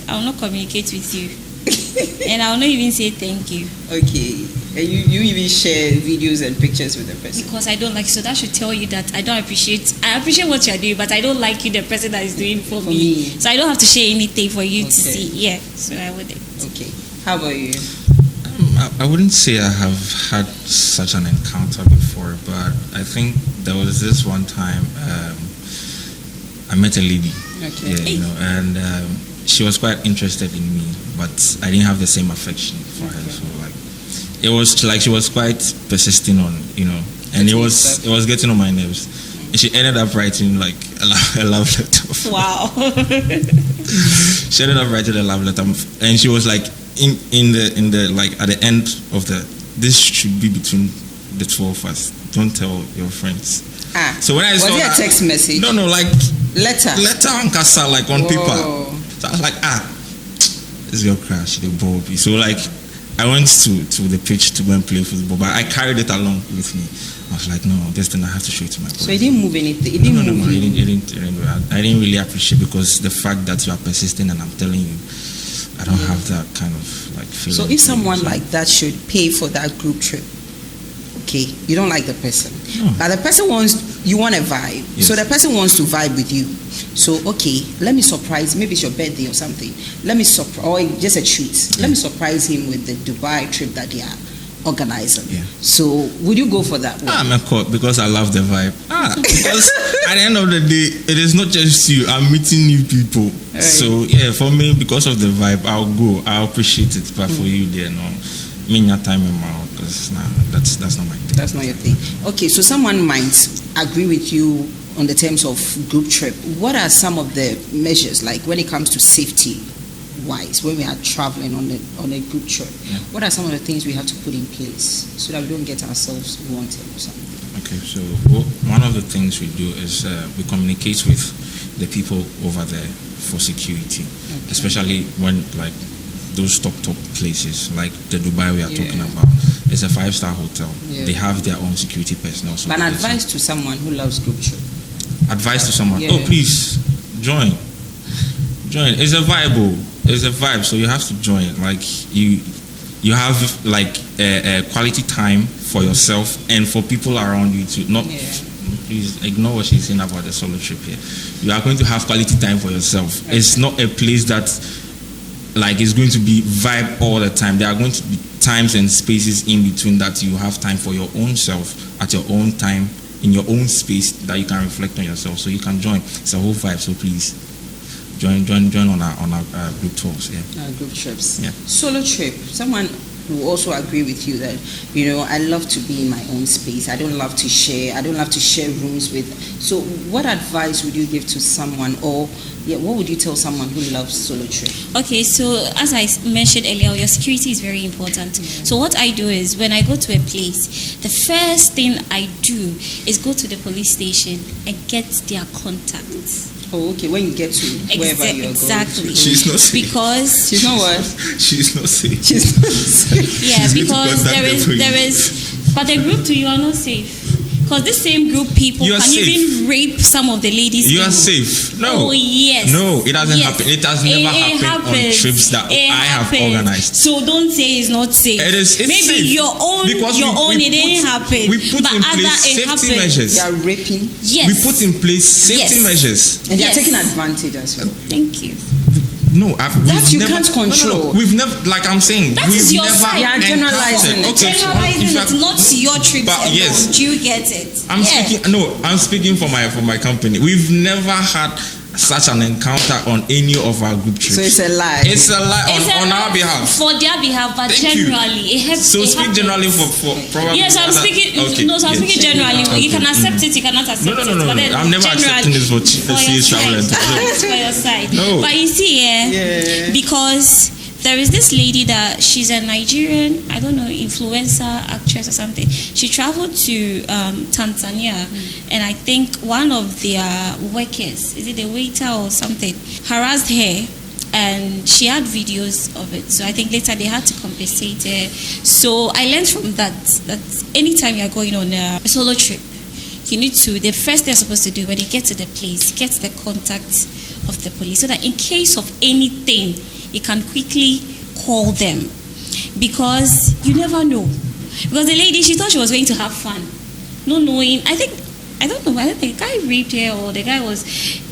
Speaker 4: I will not communicate with you. And I will not even say thank you.
Speaker 1: Okay. And you even share videos and pictures with the person?
Speaker 4: Because I don't like, so that should tell you that I appreciate what you're doing, but I don't like you, the person that is doing for me. So I don't have to share anything for you to see. Yeah, so I wouldn't.
Speaker 1: Okay. How about you?
Speaker 3: I wouldn't say I have had such an encounter before, but I think there was this one time I met a lady.
Speaker 1: Okay.
Speaker 3: Yeah, and she was quite interested in me, but I didn't have the same affection for her. So it was like she was quite persisting on, and it was getting on my nerves. And she ended up writing like a love letter.
Speaker 4: Wow.
Speaker 3: She ended up writing a love letter, and she was like, in the like at the end of this should be between the two of us. Don't tell your friends. So when I saw
Speaker 1: was it a text message?
Speaker 3: No, like
Speaker 1: letter
Speaker 3: on casa, like on paper. So I was like, this girl crashed, they brought me. So like I went to the pitch to go and play football, but I carried it along with me. I was like, no, this thing I have to show it to my boy.
Speaker 1: So it didn't move anything?
Speaker 3: No, I didn't really appreciate, because the fact that you are persisting and I'm telling you, I don't have that kind of like feeling.
Speaker 1: So if someone like that should pay for that group trip, Okay, you don't like the person,
Speaker 3: No.
Speaker 1: but the person you want a vibe.
Speaker 3: Yes.
Speaker 1: So the person wants to vibe with you. So okay, let me surprise. Maybe it's your birthday or something. Let me or just a treat. Let me surprise him with the Dubai trip that they are organizing.
Speaker 3: Yeah.
Speaker 1: So would you go for that one?
Speaker 3: I'm a cop because I love the vibe. Because at the end of the day, it is not just you. I'm meeting new people.
Speaker 1: Right.
Speaker 3: So yeah, for me, because of the vibe, I'll go. I appreciate it. But for you, there, no, me not time in my house. Because that's not my thing.
Speaker 1: That's not your thing. Okay, so someone might agree with you on the terms of group trip. What are some of the measures, like when it comes to safety wise, when we are traveling on a group trip?
Speaker 3: Yeah.
Speaker 1: What are some of the things we have to put in place so that we don't get ourselves wanted or something?
Speaker 3: Okay, so one of the things we do is we communicate with the people over there for security, especially when like those top places like the Dubai we are talking about. It's a 5-star hotel.
Speaker 1: Yeah.
Speaker 3: They have their own security personnel. So
Speaker 1: But an advice to someone who loves group trip.
Speaker 3: advice to someone.
Speaker 1: Yeah.
Speaker 3: Oh, please join. It's a vibe. It's a vibe. So you have to join. Like you have like a quality time for yourself and for people around you too. Not please ignore what she's saying about the solo trip here. You are going to have quality time for yourself. Okay. It's not a place that like it's going to be vibe all the time. There are going to be times and spaces in between that you have time for your own self at your own time in your own space that you can reflect on yourself. So you can join. It's a whole vibe. So please join on our group tours. Yeah.
Speaker 1: Group trips.
Speaker 3: Yeah.
Speaker 1: Solo trip. Someone will also agree with you that, I love to be in my own space. I don't love to share. I don't love to share rooms with. So what advice would you give to someone, or what would you tell someone who loves solo trip?
Speaker 4: Okay, so as I mentioned earlier, your security is very important. So what I do is when I go to a place, the first thing I do is go to the police station and get their contacts.
Speaker 1: Oh, okay. When you get to wherever you're
Speaker 4: exactly.
Speaker 1: going to.
Speaker 3: She's not safe.
Speaker 4: Because
Speaker 1: She's not what?
Speaker 3: She's not safe.
Speaker 1: She's not safe.
Speaker 4: yeah,
Speaker 3: She's going to
Speaker 4: because
Speaker 3: contact
Speaker 4: there is, but the group to you are not safe. Because this same group people
Speaker 3: You are
Speaker 4: can
Speaker 3: safe.
Speaker 4: even rape some of the ladies.
Speaker 3: You are
Speaker 4: in-
Speaker 3: safe. No.
Speaker 4: Oh yes.
Speaker 3: No, it doesn't
Speaker 4: Yes.
Speaker 3: happen. It has never happened on
Speaker 4: happens.
Speaker 3: trips that
Speaker 4: It
Speaker 3: I have
Speaker 4: happens.
Speaker 3: organized.
Speaker 4: So don't say it's not safe.
Speaker 3: It's
Speaker 4: Maybe
Speaker 3: safe.
Speaker 4: your own
Speaker 3: Because
Speaker 4: it didn't happen.
Speaker 3: We put
Speaker 4: but
Speaker 3: in
Speaker 4: other
Speaker 3: place
Speaker 4: it
Speaker 3: safety
Speaker 4: happened.
Speaker 3: measures.
Speaker 1: They are raping,
Speaker 4: Yes.
Speaker 3: We put in place safety
Speaker 4: Yes.
Speaker 3: measures.
Speaker 1: and they are
Speaker 4: Yes.
Speaker 1: taking advantage as well.
Speaker 4: Thank you.
Speaker 3: No,
Speaker 1: That you can't control.
Speaker 3: No, we've never, like I'm saying,
Speaker 4: That
Speaker 3: we've
Speaker 4: is your
Speaker 3: never
Speaker 4: side. You are
Speaker 1: generalizing it.
Speaker 3: encountered- Okay, so
Speaker 4: Generalizing
Speaker 3: in
Speaker 4: it's
Speaker 3: fact,
Speaker 4: not your trips
Speaker 3: but
Speaker 4: alone.
Speaker 3: yes.
Speaker 4: Do you get it?
Speaker 3: I'm speaking for my company. We've never had such an encounter on any of our group trips.
Speaker 1: So it's a lie.
Speaker 3: It's a lie
Speaker 4: It's
Speaker 3: on
Speaker 4: a-
Speaker 3: our behalf.
Speaker 4: For their behalf, but
Speaker 3: Thank you.
Speaker 4: generally, it helps.
Speaker 3: So
Speaker 4: it
Speaker 3: speak
Speaker 4: happens.
Speaker 3: generally for probably.
Speaker 4: Yes, I'm
Speaker 3: other-
Speaker 4: speaking.
Speaker 3: Okay,
Speaker 4: No, so I'm
Speaker 3: yes.
Speaker 4: speaking generally. You can
Speaker 3: Okay,
Speaker 4: accept it. You cannot accept
Speaker 3: No.
Speaker 4: it. But then
Speaker 3: I'm never
Speaker 4: generally,
Speaker 3: accepting this for
Speaker 4: your
Speaker 3: CS travel and
Speaker 4: side.
Speaker 3: tour.
Speaker 4: It's for your side.
Speaker 3: No.
Speaker 4: But you see, because there is this lady that she's a Nigerian, I don't know, influencer, actress or something. She traveled to Tanzania, and I think one of their workers, is it a waiter or something, harassed her. And she had videos of it. So I think later they had to compensate her. So I learned from that anytime you're going on a solo trip, you need to, the first thing you're supposed to do when you get to the place, get the contact of the police so that in case of anything, you can quickly call them. Because you never know. Because the lady, she thought she was going to have fun. Not knowing, I don't know, I think the guy raped her, or the guy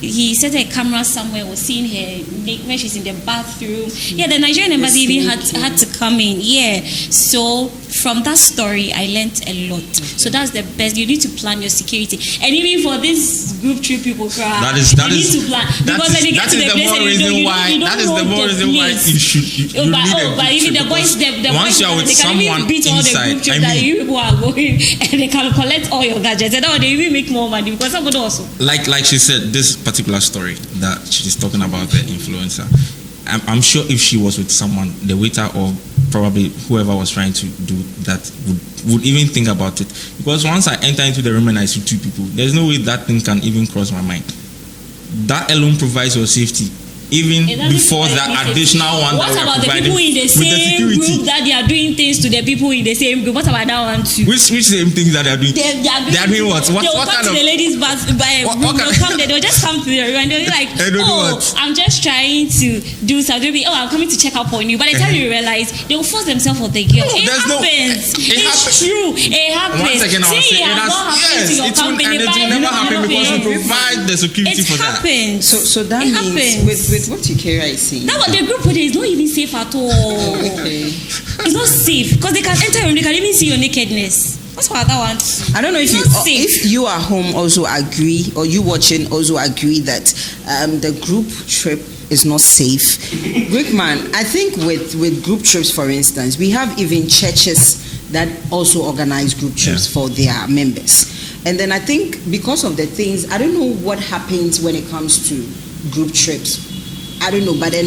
Speaker 4: he set a camera somewhere, was seeing her when she's in the bathroom. Yeah, the Nigerian embassy even had to come in. Yeah. So from that story, I learned a lot. So that's the best. You need to plan your security. And even for this group trip people cry,
Speaker 3: That is
Speaker 4: you need to plan. Because when you get to the place and you don't know the place.
Speaker 3: You should need a group
Speaker 4: but even
Speaker 3: trip
Speaker 4: the boys,
Speaker 3: once you are with
Speaker 4: they can
Speaker 3: someone
Speaker 4: even beat all the
Speaker 3: inside,
Speaker 4: group trips that you people are going, and they can collect all your gadgets. And now they even make more money because somebody also.
Speaker 3: like she said, this particular story that she's talking about, the influencer, I'm sure if she was with someone, the waiter or probably whoever was trying to do that would even think about it. Because once I enter into the room and I see two people, there's no way that thing can even cross my mind. That alone provides your safety. even
Speaker 4: It doesn't
Speaker 3: before
Speaker 4: provide
Speaker 3: that
Speaker 4: anything.
Speaker 3: additional one
Speaker 4: What
Speaker 3: that
Speaker 4: about
Speaker 3: we're
Speaker 4: the
Speaker 3: providing
Speaker 4: people in the
Speaker 3: with the
Speaker 4: same
Speaker 3: security?
Speaker 4: group that they are doing things to the people in the same group? What about that one too?
Speaker 3: Which same things that they are doing?
Speaker 4: They are
Speaker 3: doing what?
Speaker 4: They will
Speaker 3: What
Speaker 4: come
Speaker 3: kind
Speaker 4: to
Speaker 3: of?
Speaker 4: the ladies' bath. They'll just come to the room and they'll be like,
Speaker 3: They don't do
Speaker 4: "Oh,
Speaker 3: what?
Speaker 4: I'm just trying to do something. Oh, I'm coming to check up on you." By the time you realize, they will force themselves on the girl.
Speaker 3: No,
Speaker 4: It
Speaker 3: there's no-
Speaker 4: happens.
Speaker 3: it
Speaker 4: It's
Speaker 3: happens.
Speaker 4: true. It happens.
Speaker 3: One second, I will
Speaker 4: See,
Speaker 3: say
Speaker 4: it
Speaker 3: it
Speaker 4: has not happened to your
Speaker 3: it will,
Speaker 4: company.
Speaker 3: and it
Speaker 4: but
Speaker 3: will
Speaker 4: you
Speaker 3: never
Speaker 4: know,
Speaker 3: happen because we provide the security
Speaker 4: it
Speaker 3: for that.
Speaker 4: happens.
Speaker 1: So that
Speaker 4: It
Speaker 1: means
Speaker 4: happens.
Speaker 1: with what Ikera is saying.
Speaker 4: That what the group with is not even safe at all.
Speaker 1: Okay.
Speaker 4: It's not safe because they can enter your room, they can even see your nakedness. That's what that one.
Speaker 1: I don't know
Speaker 4: It's
Speaker 1: if
Speaker 4: not safe.
Speaker 1: if you at home also agree, or you watching also agree that the group trip is not safe. Brickman, I think with group trips, for instance, we have even churches that also organize group trips for their members. And then I think because of the things, I don't know what happens when it comes to group trips. I don't know, but then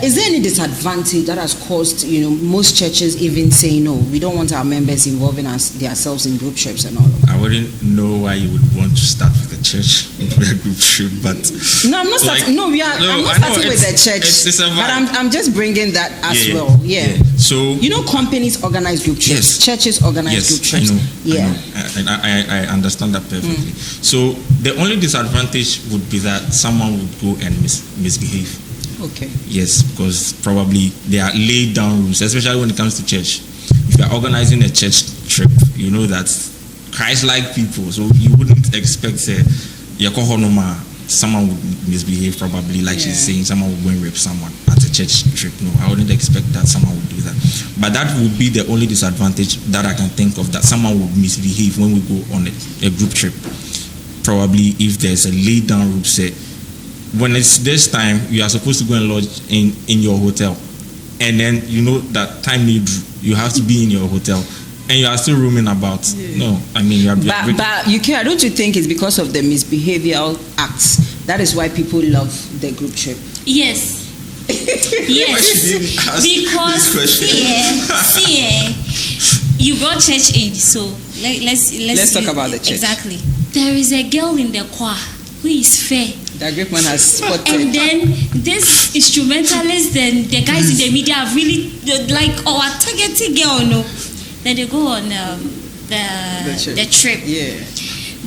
Speaker 1: is there any disadvantage that has caused, most churches even saying, no, we don't want our members involving themselves in group trips and all of that?
Speaker 3: I wouldn't know why you would want to start with the church into a group trip, but
Speaker 1: No, I'm not starting. I'm not starting with the church.
Speaker 3: It's a vibe.
Speaker 1: But I'm just bringing that as
Speaker 3: Yeah,
Speaker 1: well. Yeah.
Speaker 3: So
Speaker 1: Companies organize group trips.
Speaker 3: Yes.
Speaker 1: Churches organize group trips.
Speaker 3: I know.
Speaker 1: Yeah.
Speaker 3: I understand that perfectly. So the only disadvantage would be that someone would go and misbehave.
Speaker 1: Okay.
Speaker 3: Yes, because probably they are laid down rules, especially when it comes to church. If you are organizing a church trip, you know that Christ-like people, so you wouldn't expect someone would misbehave, probably, like she's saying, someone would go and rape someone at a church trip. No, I wouldn't expect that someone would do that. But that would be the only disadvantage that I can think of, that someone would misbehave when we go on a group trip. Probably if there's a laid down rule set, when it's this time, you are supposed to go and lodge in your hotel, and then you know that time you have to be in your hotel, and you are still roaming about. No, I mean you are.
Speaker 1: But you care? Don't you think it's because of the misbehavioral acts that is why people love the group trip?
Speaker 4: Yes. Yes. Because you brought church in, so let's
Speaker 1: talk about the church.
Speaker 4: Exactly. There is a girl in the choir who is fair.
Speaker 1: That great man has spotted.
Speaker 4: And then this instrumentalist and the guys in the media have really targeting girl, no. Then they go on the trip.
Speaker 1: Yeah.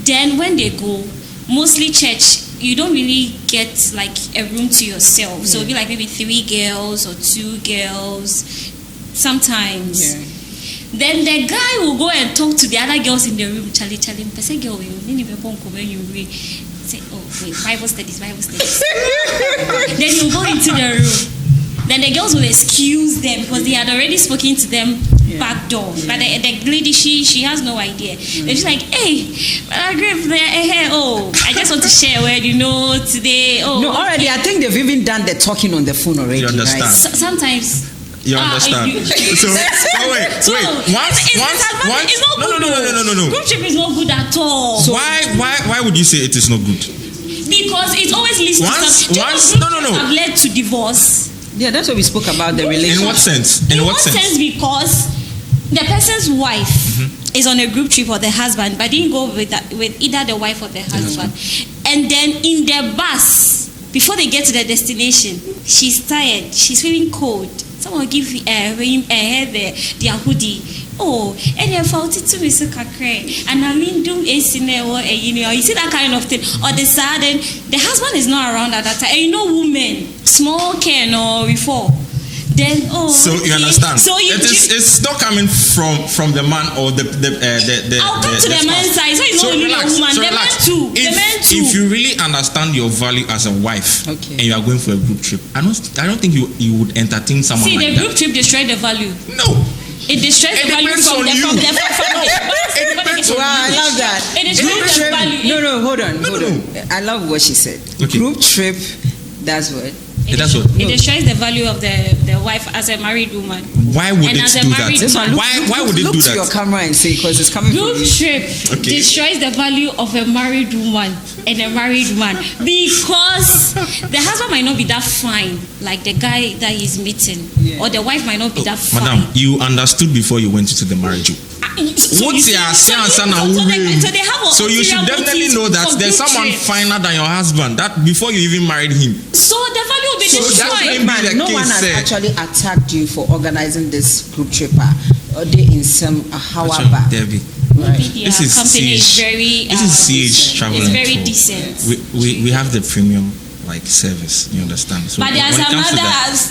Speaker 4: Then when they go, mostly church, you don't really get like a room to yourself. So it'll be like maybe 3 girls or 2 girls sometimes.
Speaker 1: Yeah.
Speaker 4: Then the guy will go and talk to the other girls in the room. Charlie, person girl, you say, oh wait, Bible studies. Then you go into the room. Then the girls will excuse them because they had already spoken to them back door. But the lady, she has no idea. They're just like, hey, I just want to share a word, today. Oh,
Speaker 1: no, already. I think they've even done the talking on the phone already.
Speaker 3: You understand?
Speaker 1: Right?
Speaker 4: Sometimes.
Speaker 3: You understand? So wait. No.
Speaker 4: Group trip is not good at all.
Speaker 3: So why would you say it is not good?
Speaker 4: Because it always leads to have led to divorce.
Speaker 1: Yeah, that's what we spoke about, the relationship.
Speaker 3: In what sense?
Speaker 4: In what sense? Because the person's wife is on a group trip, or the husband, but didn't go with either the wife or the husband. And then in the bus, before they get to the destination, she's tired, she's feeling cold. Someone give her their hoodie. Oh, and you felt it to me so and I mean do you see that kind of thing. Or the sudden the husband is not around at that time. And women, small care no before. Then
Speaker 3: so you understand? So it's not coming from the man or the
Speaker 4: I'll come to the man's side. So it's not only the woman. The man too.
Speaker 3: If you really understand your value as a wife, and you are going for a group trip, I don't think you would entertain someone like that. See, the group
Speaker 4: trip destroyed the value.
Speaker 3: No.
Speaker 4: It destroys the value from the
Speaker 1: I love that.
Speaker 4: It destroys the value.
Speaker 1: No, hold on. I love what she said.
Speaker 3: Okay.
Speaker 1: Group trip, that's what.
Speaker 4: It destroys the value of the wife as a married woman.
Speaker 3: Why would it do that? Why would it do that?
Speaker 1: Look to your camera and say, because it's coming from you.
Speaker 4: Group trip destroys the value of a married woman and a married man, because the husband might not be that fine like the guy that he's meeting, or the wife might not be that fine.
Speaker 3: Madam, you understood before you went into the marriage. So you should definitely know that there's someone finer than your husband, that before you even married him.
Speaker 4: So the value be
Speaker 3: So that's
Speaker 4: destroyed.
Speaker 3: when
Speaker 1: Man,
Speaker 3: the
Speaker 1: no
Speaker 3: case
Speaker 1: one has
Speaker 3: said-
Speaker 1: actually attacked you for organizing this group trip. They in some however.
Speaker 3: Debbie.
Speaker 4: Media
Speaker 3: This is
Speaker 4: company is
Speaker 3: CH.
Speaker 4: very
Speaker 3: This is CH Travel
Speaker 4: it's
Speaker 3: and
Speaker 4: very
Speaker 3: Tour.
Speaker 4: decent.
Speaker 3: We have the premium like service. You understand? So
Speaker 4: But there are
Speaker 3: when it
Speaker 4: some
Speaker 3: comes to
Speaker 4: other,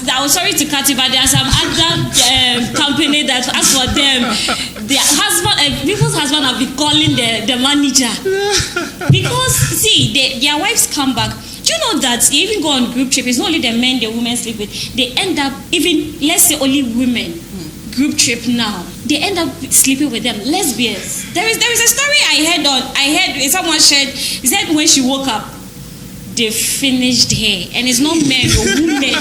Speaker 3: that-
Speaker 4: I'm sorry to cut you, but there are some other company that, as for them, their husband, people's husband have been calling the manager. Because, see, their wives come back. Do you know that they even go on group trip? It's not only the men, the women sleep with. They end up, even, let's say only women, group trip now. They end up sleeping with them, lesbians. There is a story I heard someone shared, he said when she woke up, they finished her, and it's not men or women.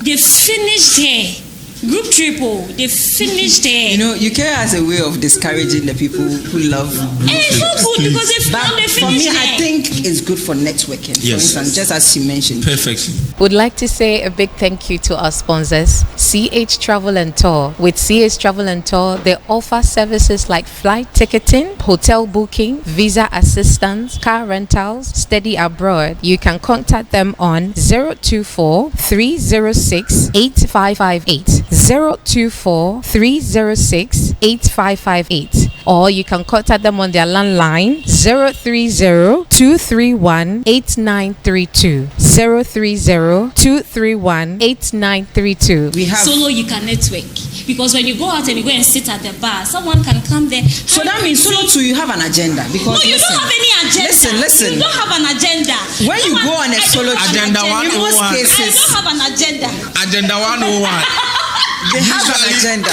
Speaker 4: They finished her. Group trip, they finished her.
Speaker 1: You know, UK has a way of discouraging the people who love group
Speaker 4: And it's not good because they
Speaker 1: But
Speaker 4: finished
Speaker 1: for me,
Speaker 4: her.
Speaker 1: I think it's good for networking. For
Speaker 3: Yes.
Speaker 1: instance, just as she mentioned.
Speaker 3: Perfectly.
Speaker 2: Would like to say a big thank you to our sponsors, CH Travel and Tour. With CH Travel and Tour, they offer services like flight ticketing, hotel booking, visa assistance, car rentals, study abroad. You can contact them on 024 306 8558. 024 306 8558. Or you can contact them on their landline 030 231 8932. 030 231 8932.
Speaker 1: We have.
Speaker 4: Solo, you can network. Because when you go out and you go and sit at the bar, someone can come there.
Speaker 1: So that means solo too, you have an agenda. Because
Speaker 4: No, you don't have any agenda.
Speaker 1: Listen.
Speaker 4: You don't have an agenda.
Speaker 1: When you go on a solo trip,
Speaker 3: Agenda
Speaker 1: in most
Speaker 3: 101.
Speaker 4: I
Speaker 1: cases,
Speaker 4: don't have an agenda.
Speaker 3: Agenda 101.
Speaker 1: they have an
Speaker 3: Usually-
Speaker 1: agenda.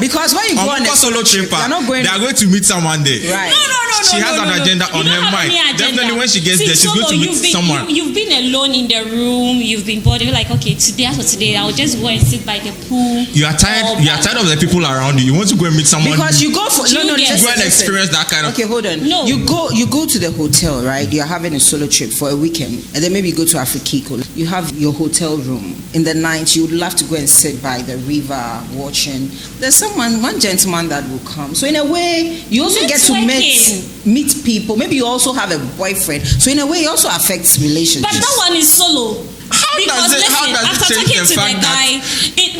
Speaker 1: Because when you go on a
Speaker 3: solo trip,
Speaker 1: you're not going.
Speaker 3: they are going to meet someone there.
Speaker 1: Right.
Speaker 4: No.
Speaker 3: She has an agenda on
Speaker 4: You
Speaker 3: her
Speaker 4: don't have
Speaker 3: mind.
Speaker 4: any agenda.
Speaker 3: Definitely when she gets there, she's
Speaker 4: Solo,
Speaker 3: going to meet someone.
Speaker 4: You've been alone in the room. You've been bored. You're like, okay, today I'll just go and sit by the pool.
Speaker 3: You are tired. You are tired of the people around you. You want to go and meet someone.
Speaker 1: Because you go for
Speaker 4: Do you get-
Speaker 3: go and
Speaker 1: listen.
Speaker 3: experience that kind of.
Speaker 1: Okay, hold on.
Speaker 4: No.
Speaker 1: You go to the hotel, right? You're having a solo trip for a weekend, and then maybe you go to Afrikiko. You have your hotel room. In the night, you would love to go and sit by the river watching. There's one gentleman that will come. So in a way, you also get to meet people. Maybe you also have a boyfriend. So in a way, it also affects relationships.
Speaker 4: But that one is solo.
Speaker 3: How does it change the fact that?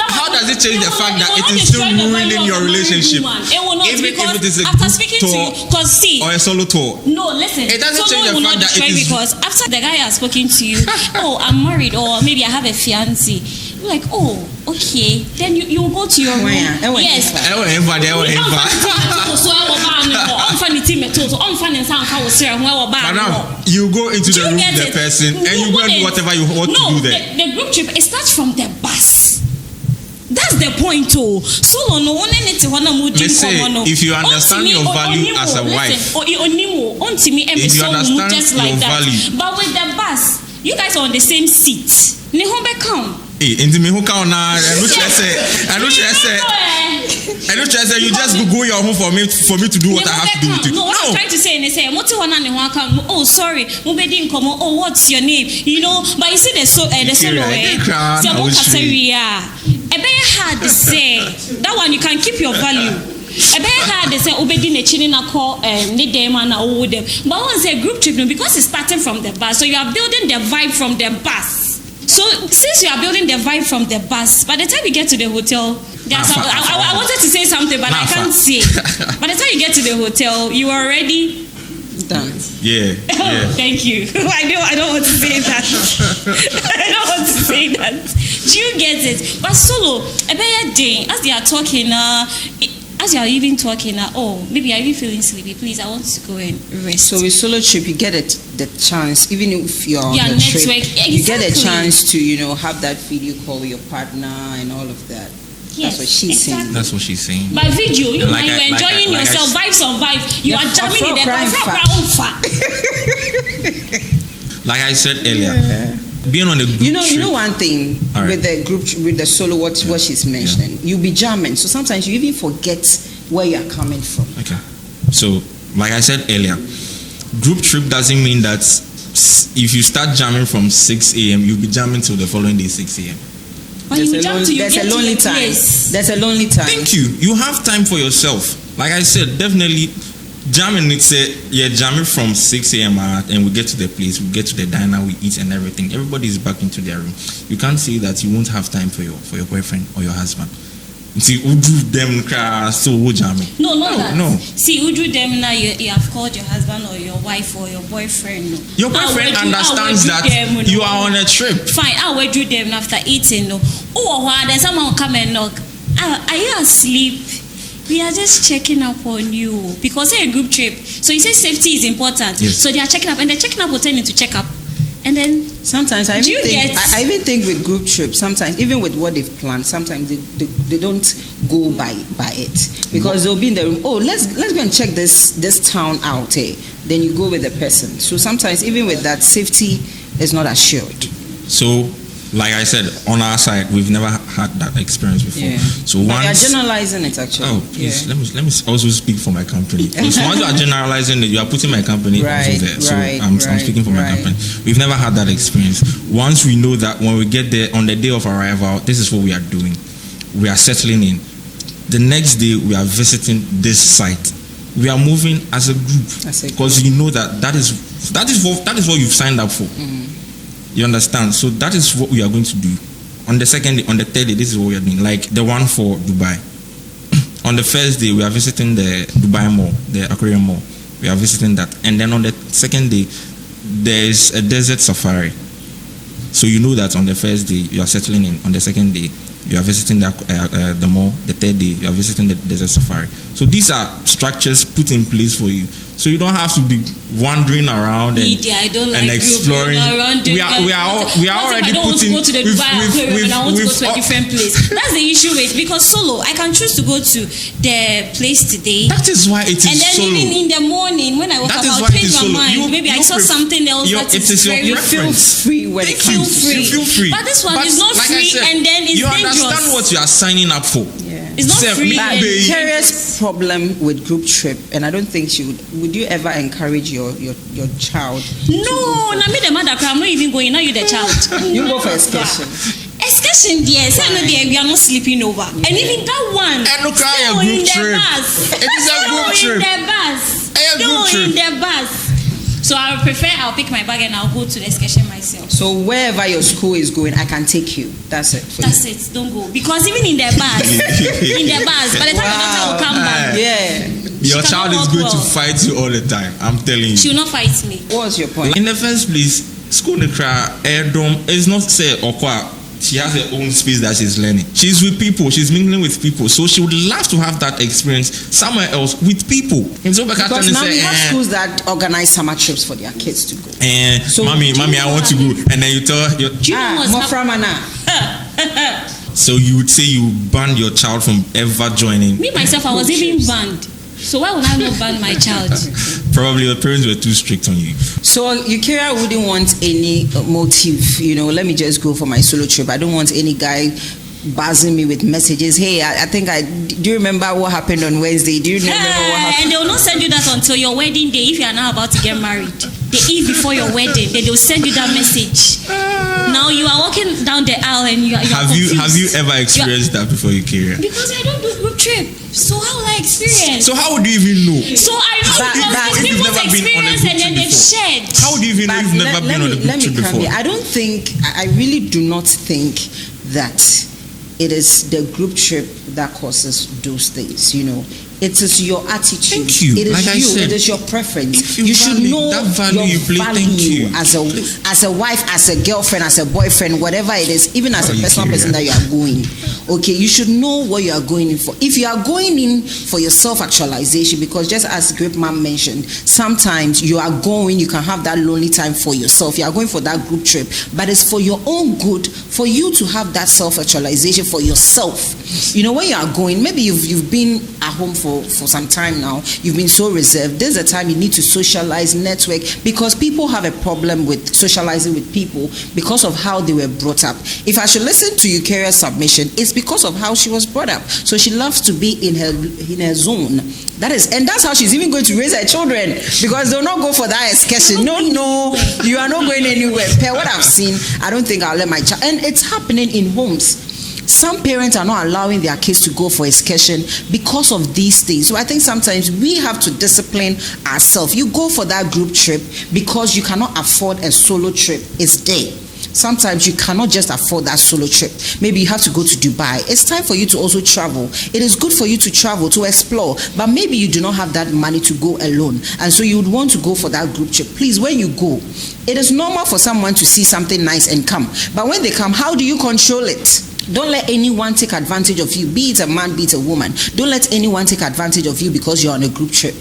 Speaker 3: How does it change the fact that it is still ruining your relationship?
Speaker 4: It will not,
Speaker 3: Even
Speaker 4: because
Speaker 3: if it is a
Speaker 4: after
Speaker 3: group
Speaker 4: speaking
Speaker 3: tour
Speaker 4: to you, because see,
Speaker 3: or a solo tour.
Speaker 4: no, listen.
Speaker 3: It doesn't
Speaker 4: solo
Speaker 3: change the
Speaker 4: will
Speaker 3: fact
Speaker 4: not
Speaker 3: that
Speaker 4: destroy
Speaker 3: it is-
Speaker 4: because after the guy has spoken to you, oh, I'm married, or maybe I have a fiancé. You're like, oh, okay. Then you will go to your room. Yes.
Speaker 3: But now you go into the room with the person and you go and do whatever you want to do there.
Speaker 4: The group trip, it starts from the bus. That's the point, oh. So no one anything when I'm
Speaker 3: if you understand your value as a wife,
Speaker 4: if
Speaker 3: you understand
Speaker 4: just
Speaker 3: your
Speaker 4: like that.
Speaker 3: value.
Speaker 4: But with the bus, you guys are on the same seat. Ne ho be come.
Speaker 3: into me who count now and which I say you just go your home for me to do what I have to do with you.
Speaker 4: No, what I'm trying to say is say oh sorry, oh what's your name? You know, but you see the solo hard to say that one you can keep your value. A very hard they say obedi ne chini na call ne dem and all them. But once a group trip because it's starting from the bus, so you are building the vibe from the bus. So since you are building the vibe from the bus, by the time you get to the hotel, I wanted to say something, but I can't say. By the time you get to the hotel, you are already
Speaker 1: done.
Speaker 3: Yeah.
Speaker 4: Thank you. I don't want to say that. I don't want to say that. Do you get it? But solo, a better day, as they are talking, as you are even talking, oh, maybe I'm even feeling sleepy. Please, I want to go and rest.
Speaker 1: So with solo trip, you get the chance, even if you're on the
Speaker 4: network,
Speaker 1: trip, you get a chance to, have that video call with your partner and all of that.
Speaker 4: Yes,
Speaker 1: that's what she's saying.
Speaker 3: That's what she's saying.
Speaker 4: By video, you're enjoying yourself, vibes on vibes. You are jamming in the
Speaker 3: Like I said earlier, being on a group trip.
Speaker 1: You know one thing with the group, with the solo, what she's mentioning, you'll be jamming. So sometimes you even forget where you're coming from.
Speaker 3: Okay. So, like I said earlier, group trip doesn't mean that if you start jamming from 6 a.m., you'll be jamming till the following day 6 a.m.
Speaker 1: There's a lonely time. There's a lonely time.
Speaker 3: Thank you. You have time for yourself. Like I said, definitely Jamming, it's jamming from 6 a.m. and we get to the place, we get to the diner, we eat and everything. Everybody is back into their room. You can't say that you won't have time for your boyfriend or your husband. See, who do them so who jamming?
Speaker 4: No, not that.
Speaker 3: No.
Speaker 4: See, who do them now? You have called your husband or your wife or your boyfriend. No.
Speaker 3: Your boyfriend understands that you are on a trip.
Speaker 4: Fine, I will do them after eating. No. Oh, then someone will come and knock. Are you asleep? We are just checking up on you because it's a group trip. So you say safety is important.
Speaker 3: Yes.
Speaker 4: So they are checking up, and the checking up will tell you to check up. And then
Speaker 1: sometimes I even think with group trips, sometimes even with what they've planned, sometimes they don't go by it because they'll be in the room. Oh, let's go and check this town out. Then you go with the person. So sometimes even with that, safety is not assured.
Speaker 3: So, like I said, on our side, we've never had that experience before.
Speaker 1: Yeah.
Speaker 3: So
Speaker 1: but
Speaker 3: once
Speaker 1: you're generalizing it actually.
Speaker 3: Oh, please, let me also speak for my company. Because once you are generalizing it, you are putting my company also there. So I'm speaking for my company. We've never had that experience. Once we know that when we get there on the day of arrival, this is what we are doing. We are settling in. The next day, we are visiting this site. We are moving as a group because you know that is what you've signed up for. You understand? So that is what we are going to do. On the second day, on the third day, this is what we are doing. Like the one for Dubai. On the first day, we are visiting the Dubai Mall, the Aquarium Mall. We are visiting that. And then on the second day, there is a desert safari. So you know that on the first day, you are settling in. On the second day, you are visiting the mall. The third day, you are visiting the desert safari. So these are structures put in place for you. So you don't have to be wandering around and exploring. We are already putting.
Speaker 4: I don't want to go to the Dubai Aquarium and I want to go to a different place. That's the issue with because solo. I can choose to go to the place today.
Speaker 3: That is why it is
Speaker 4: solo. And then
Speaker 3: solo.
Speaker 4: even in the morning when I woke up, I'll change my mind. Maybe I saw something else that is very.
Speaker 1: You feel free when it comes.
Speaker 3: You feel free.
Speaker 4: But this one is not free, and then it's dangerous.
Speaker 3: You understand what you are signing up for.
Speaker 4: It's not free.
Speaker 1: But Victoria's problem with group trip, and I don't think she would you ever encourage your child?
Speaker 4: No, I mean the mother. I'm not even going. Now you the child.
Speaker 1: You go for excursion.
Speaker 4: Excursion, yes. I know we are not sleeping over, and even that one.
Speaker 3: And look at a group trip. It is a group trip.
Speaker 4: In the bus. So I'll pick my bag and I'll go to the excursion myself.
Speaker 1: So wherever your school is going, I can take you. That's it.
Speaker 4: That's it. Don't go. Because even in the bus, by the time your daughter will come back,
Speaker 3: your child is going to fight you all the time. I'm telling you.
Speaker 4: She will not fight me.
Speaker 1: What's your point?
Speaker 3: In the first place, school the cry is not say okwa. She has her own space that she's learning. She's with people. She's mingling with people. So she would love to have that experience somewhere else with people.
Speaker 1: Because now we have schools that organize summer trips for their kids to go.
Speaker 3: So mommy, I want to go. And then you tell her, so you would say you banned your child from ever joining.
Speaker 4: Me, myself, I was even banned. So why would I not ban my child?
Speaker 3: Probably your parents were too strict on you.
Speaker 1: So Eucharia wouldn't want any motive, let me just go for my solo trip. I don't want any guy buzzing me with messages. Hey, I think do you remember what happened on Wednesday? Do you remember what happened?
Speaker 4: And they will not send you that until your wedding day if you are now about to get married. The eve before your wedding, then they will send you that message. Now you are walking down the aisle and you are confused.
Speaker 3: Have you ever experienced that before, Eucharia?
Speaker 4: Because I don't do group trip. So how will I experience?
Speaker 3: So how would you even know?
Speaker 4: So I know because people's experience and then they've shared.
Speaker 3: How would you even know you've never been on a group trip before?
Speaker 1: I really do not think that it is the group trip that causes those things, It is your attitude.
Speaker 3: Thank you.
Speaker 1: It is
Speaker 3: like I said,
Speaker 1: it is your preference.
Speaker 3: You
Speaker 1: should know
Speaker 3: that value
Speaker 1: your
Speaker 3: you play.
Speaker 1: value as a wife, as a girlfriend, as a boyfriend, whatever it is, even as a personal person that you are going. Okay, you should know what you are going in for. If you are going in for your self-actualization, because just as Great Mom mentioned, sometimes you can have that lonely time for yourself. You are going for that group trip, but it's for your own good, for you to have that self-actualization for yourself. When you are going, maybe you've been at home for some time now, you've been so reserved. There's a time you need to socialize, network, because people have a problem with socializing with people because of how they were brought up. If I should listen to Eucharia's submission, it's because of how she was brought up. So she loves to be in her zone. That's how she's even going to raise her children, because they'll not go for that excursion. No, you are not going anywhere. Per what I've seen, I don't think I'll let my child. And it's happening in homes. Some parents are not allowing their kids to go for excursion because of these things. So I think sometimes we have to discipline ourselves. You go for that group trip because you cannot afford a solo trip. It's there. Sometimes you cannot just afford that solo trip. Maybe you have to go to Dubai. It's time for you to also travel. It is good for you to travel, to explore, but maybe you do not have that money to go alone, and so you would want to go for that group trip. Please, when you go, it is normal for someone to see something nice and come, but when they come, how do you control it? Don't let anyone take advantage of you, be it a man, be it a woman. Don't let anyone take advantage of you because you're on a group trip.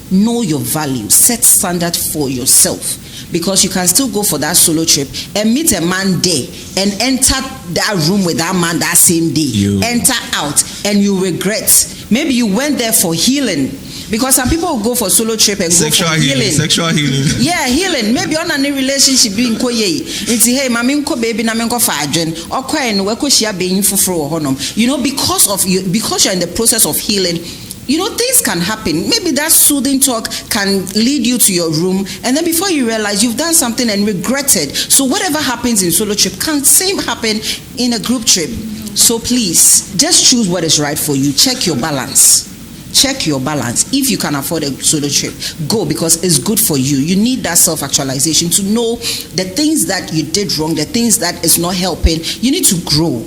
Speaker 1: Know your value, set standard for yourself, because you can still go for that solo trip and meet a man there and enter that room with that man that same day. Enter out and you regret. Maybe you went there for healing, because some people will go for solo trip and
Speaker 3: sexual
Speaker 1: go for healing.
Speaker 3: Sexual healing.
Speaker 1: Yeah, healing. Maybe on any relationship being koye. It's hey, mami nko baby na menko fadwen. Okwa en we ko shia beyin fufuro honom. You know, because you're in the process of healing, you know, things can happen. Maybe that soothing talk can lead you to your room, and then before you realize, you've done something and regretted. So whatever happens in solo trip can same happen in a group trip. So please, just choose what is right for you. Check your balance. Check your balance. If you can afford a solo trip, go, because it's good for you. You need that self-actualization to know the things that you did wrong, the things that is not helping. You need to grow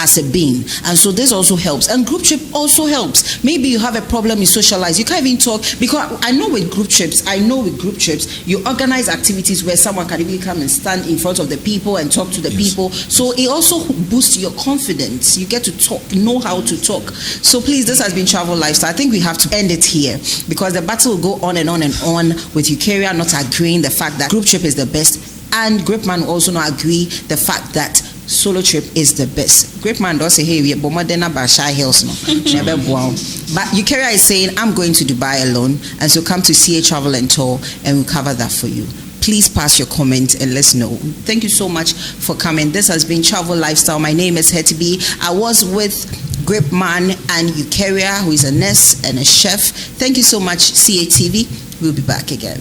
Speaker 1: as a being, and so this also helps. And group trip also helps. Maybe you have a problem, you socialize, you can't even talk, because I know with group trips you organize activities where someone can even come and stand in front of the people and talk to the people. So it also boosts your confidence. You get to talk, know how to talk. So please, this has been Travel Lifestyle. I think we have to end it here, because the battle will go on and on and on with Eukarya not agreeing the fact that group trip is the best, and Gripman also not agree the fact that solo trip is the best. Gripman does say, hey, we are Bomadena Bashai Hills no. But Eukarya is saying, I'm going to Dubai alone, and so come to CA Travel and Tour and we'll cover that for you. Please pass your comment and let's know. Thank you so much for coming. This has been Travel Lifestyle. My name is Hetty. I was with Gripman and Eukarya, who is a nurse and a chef. Thank you so much, CA TV. We'll be back again.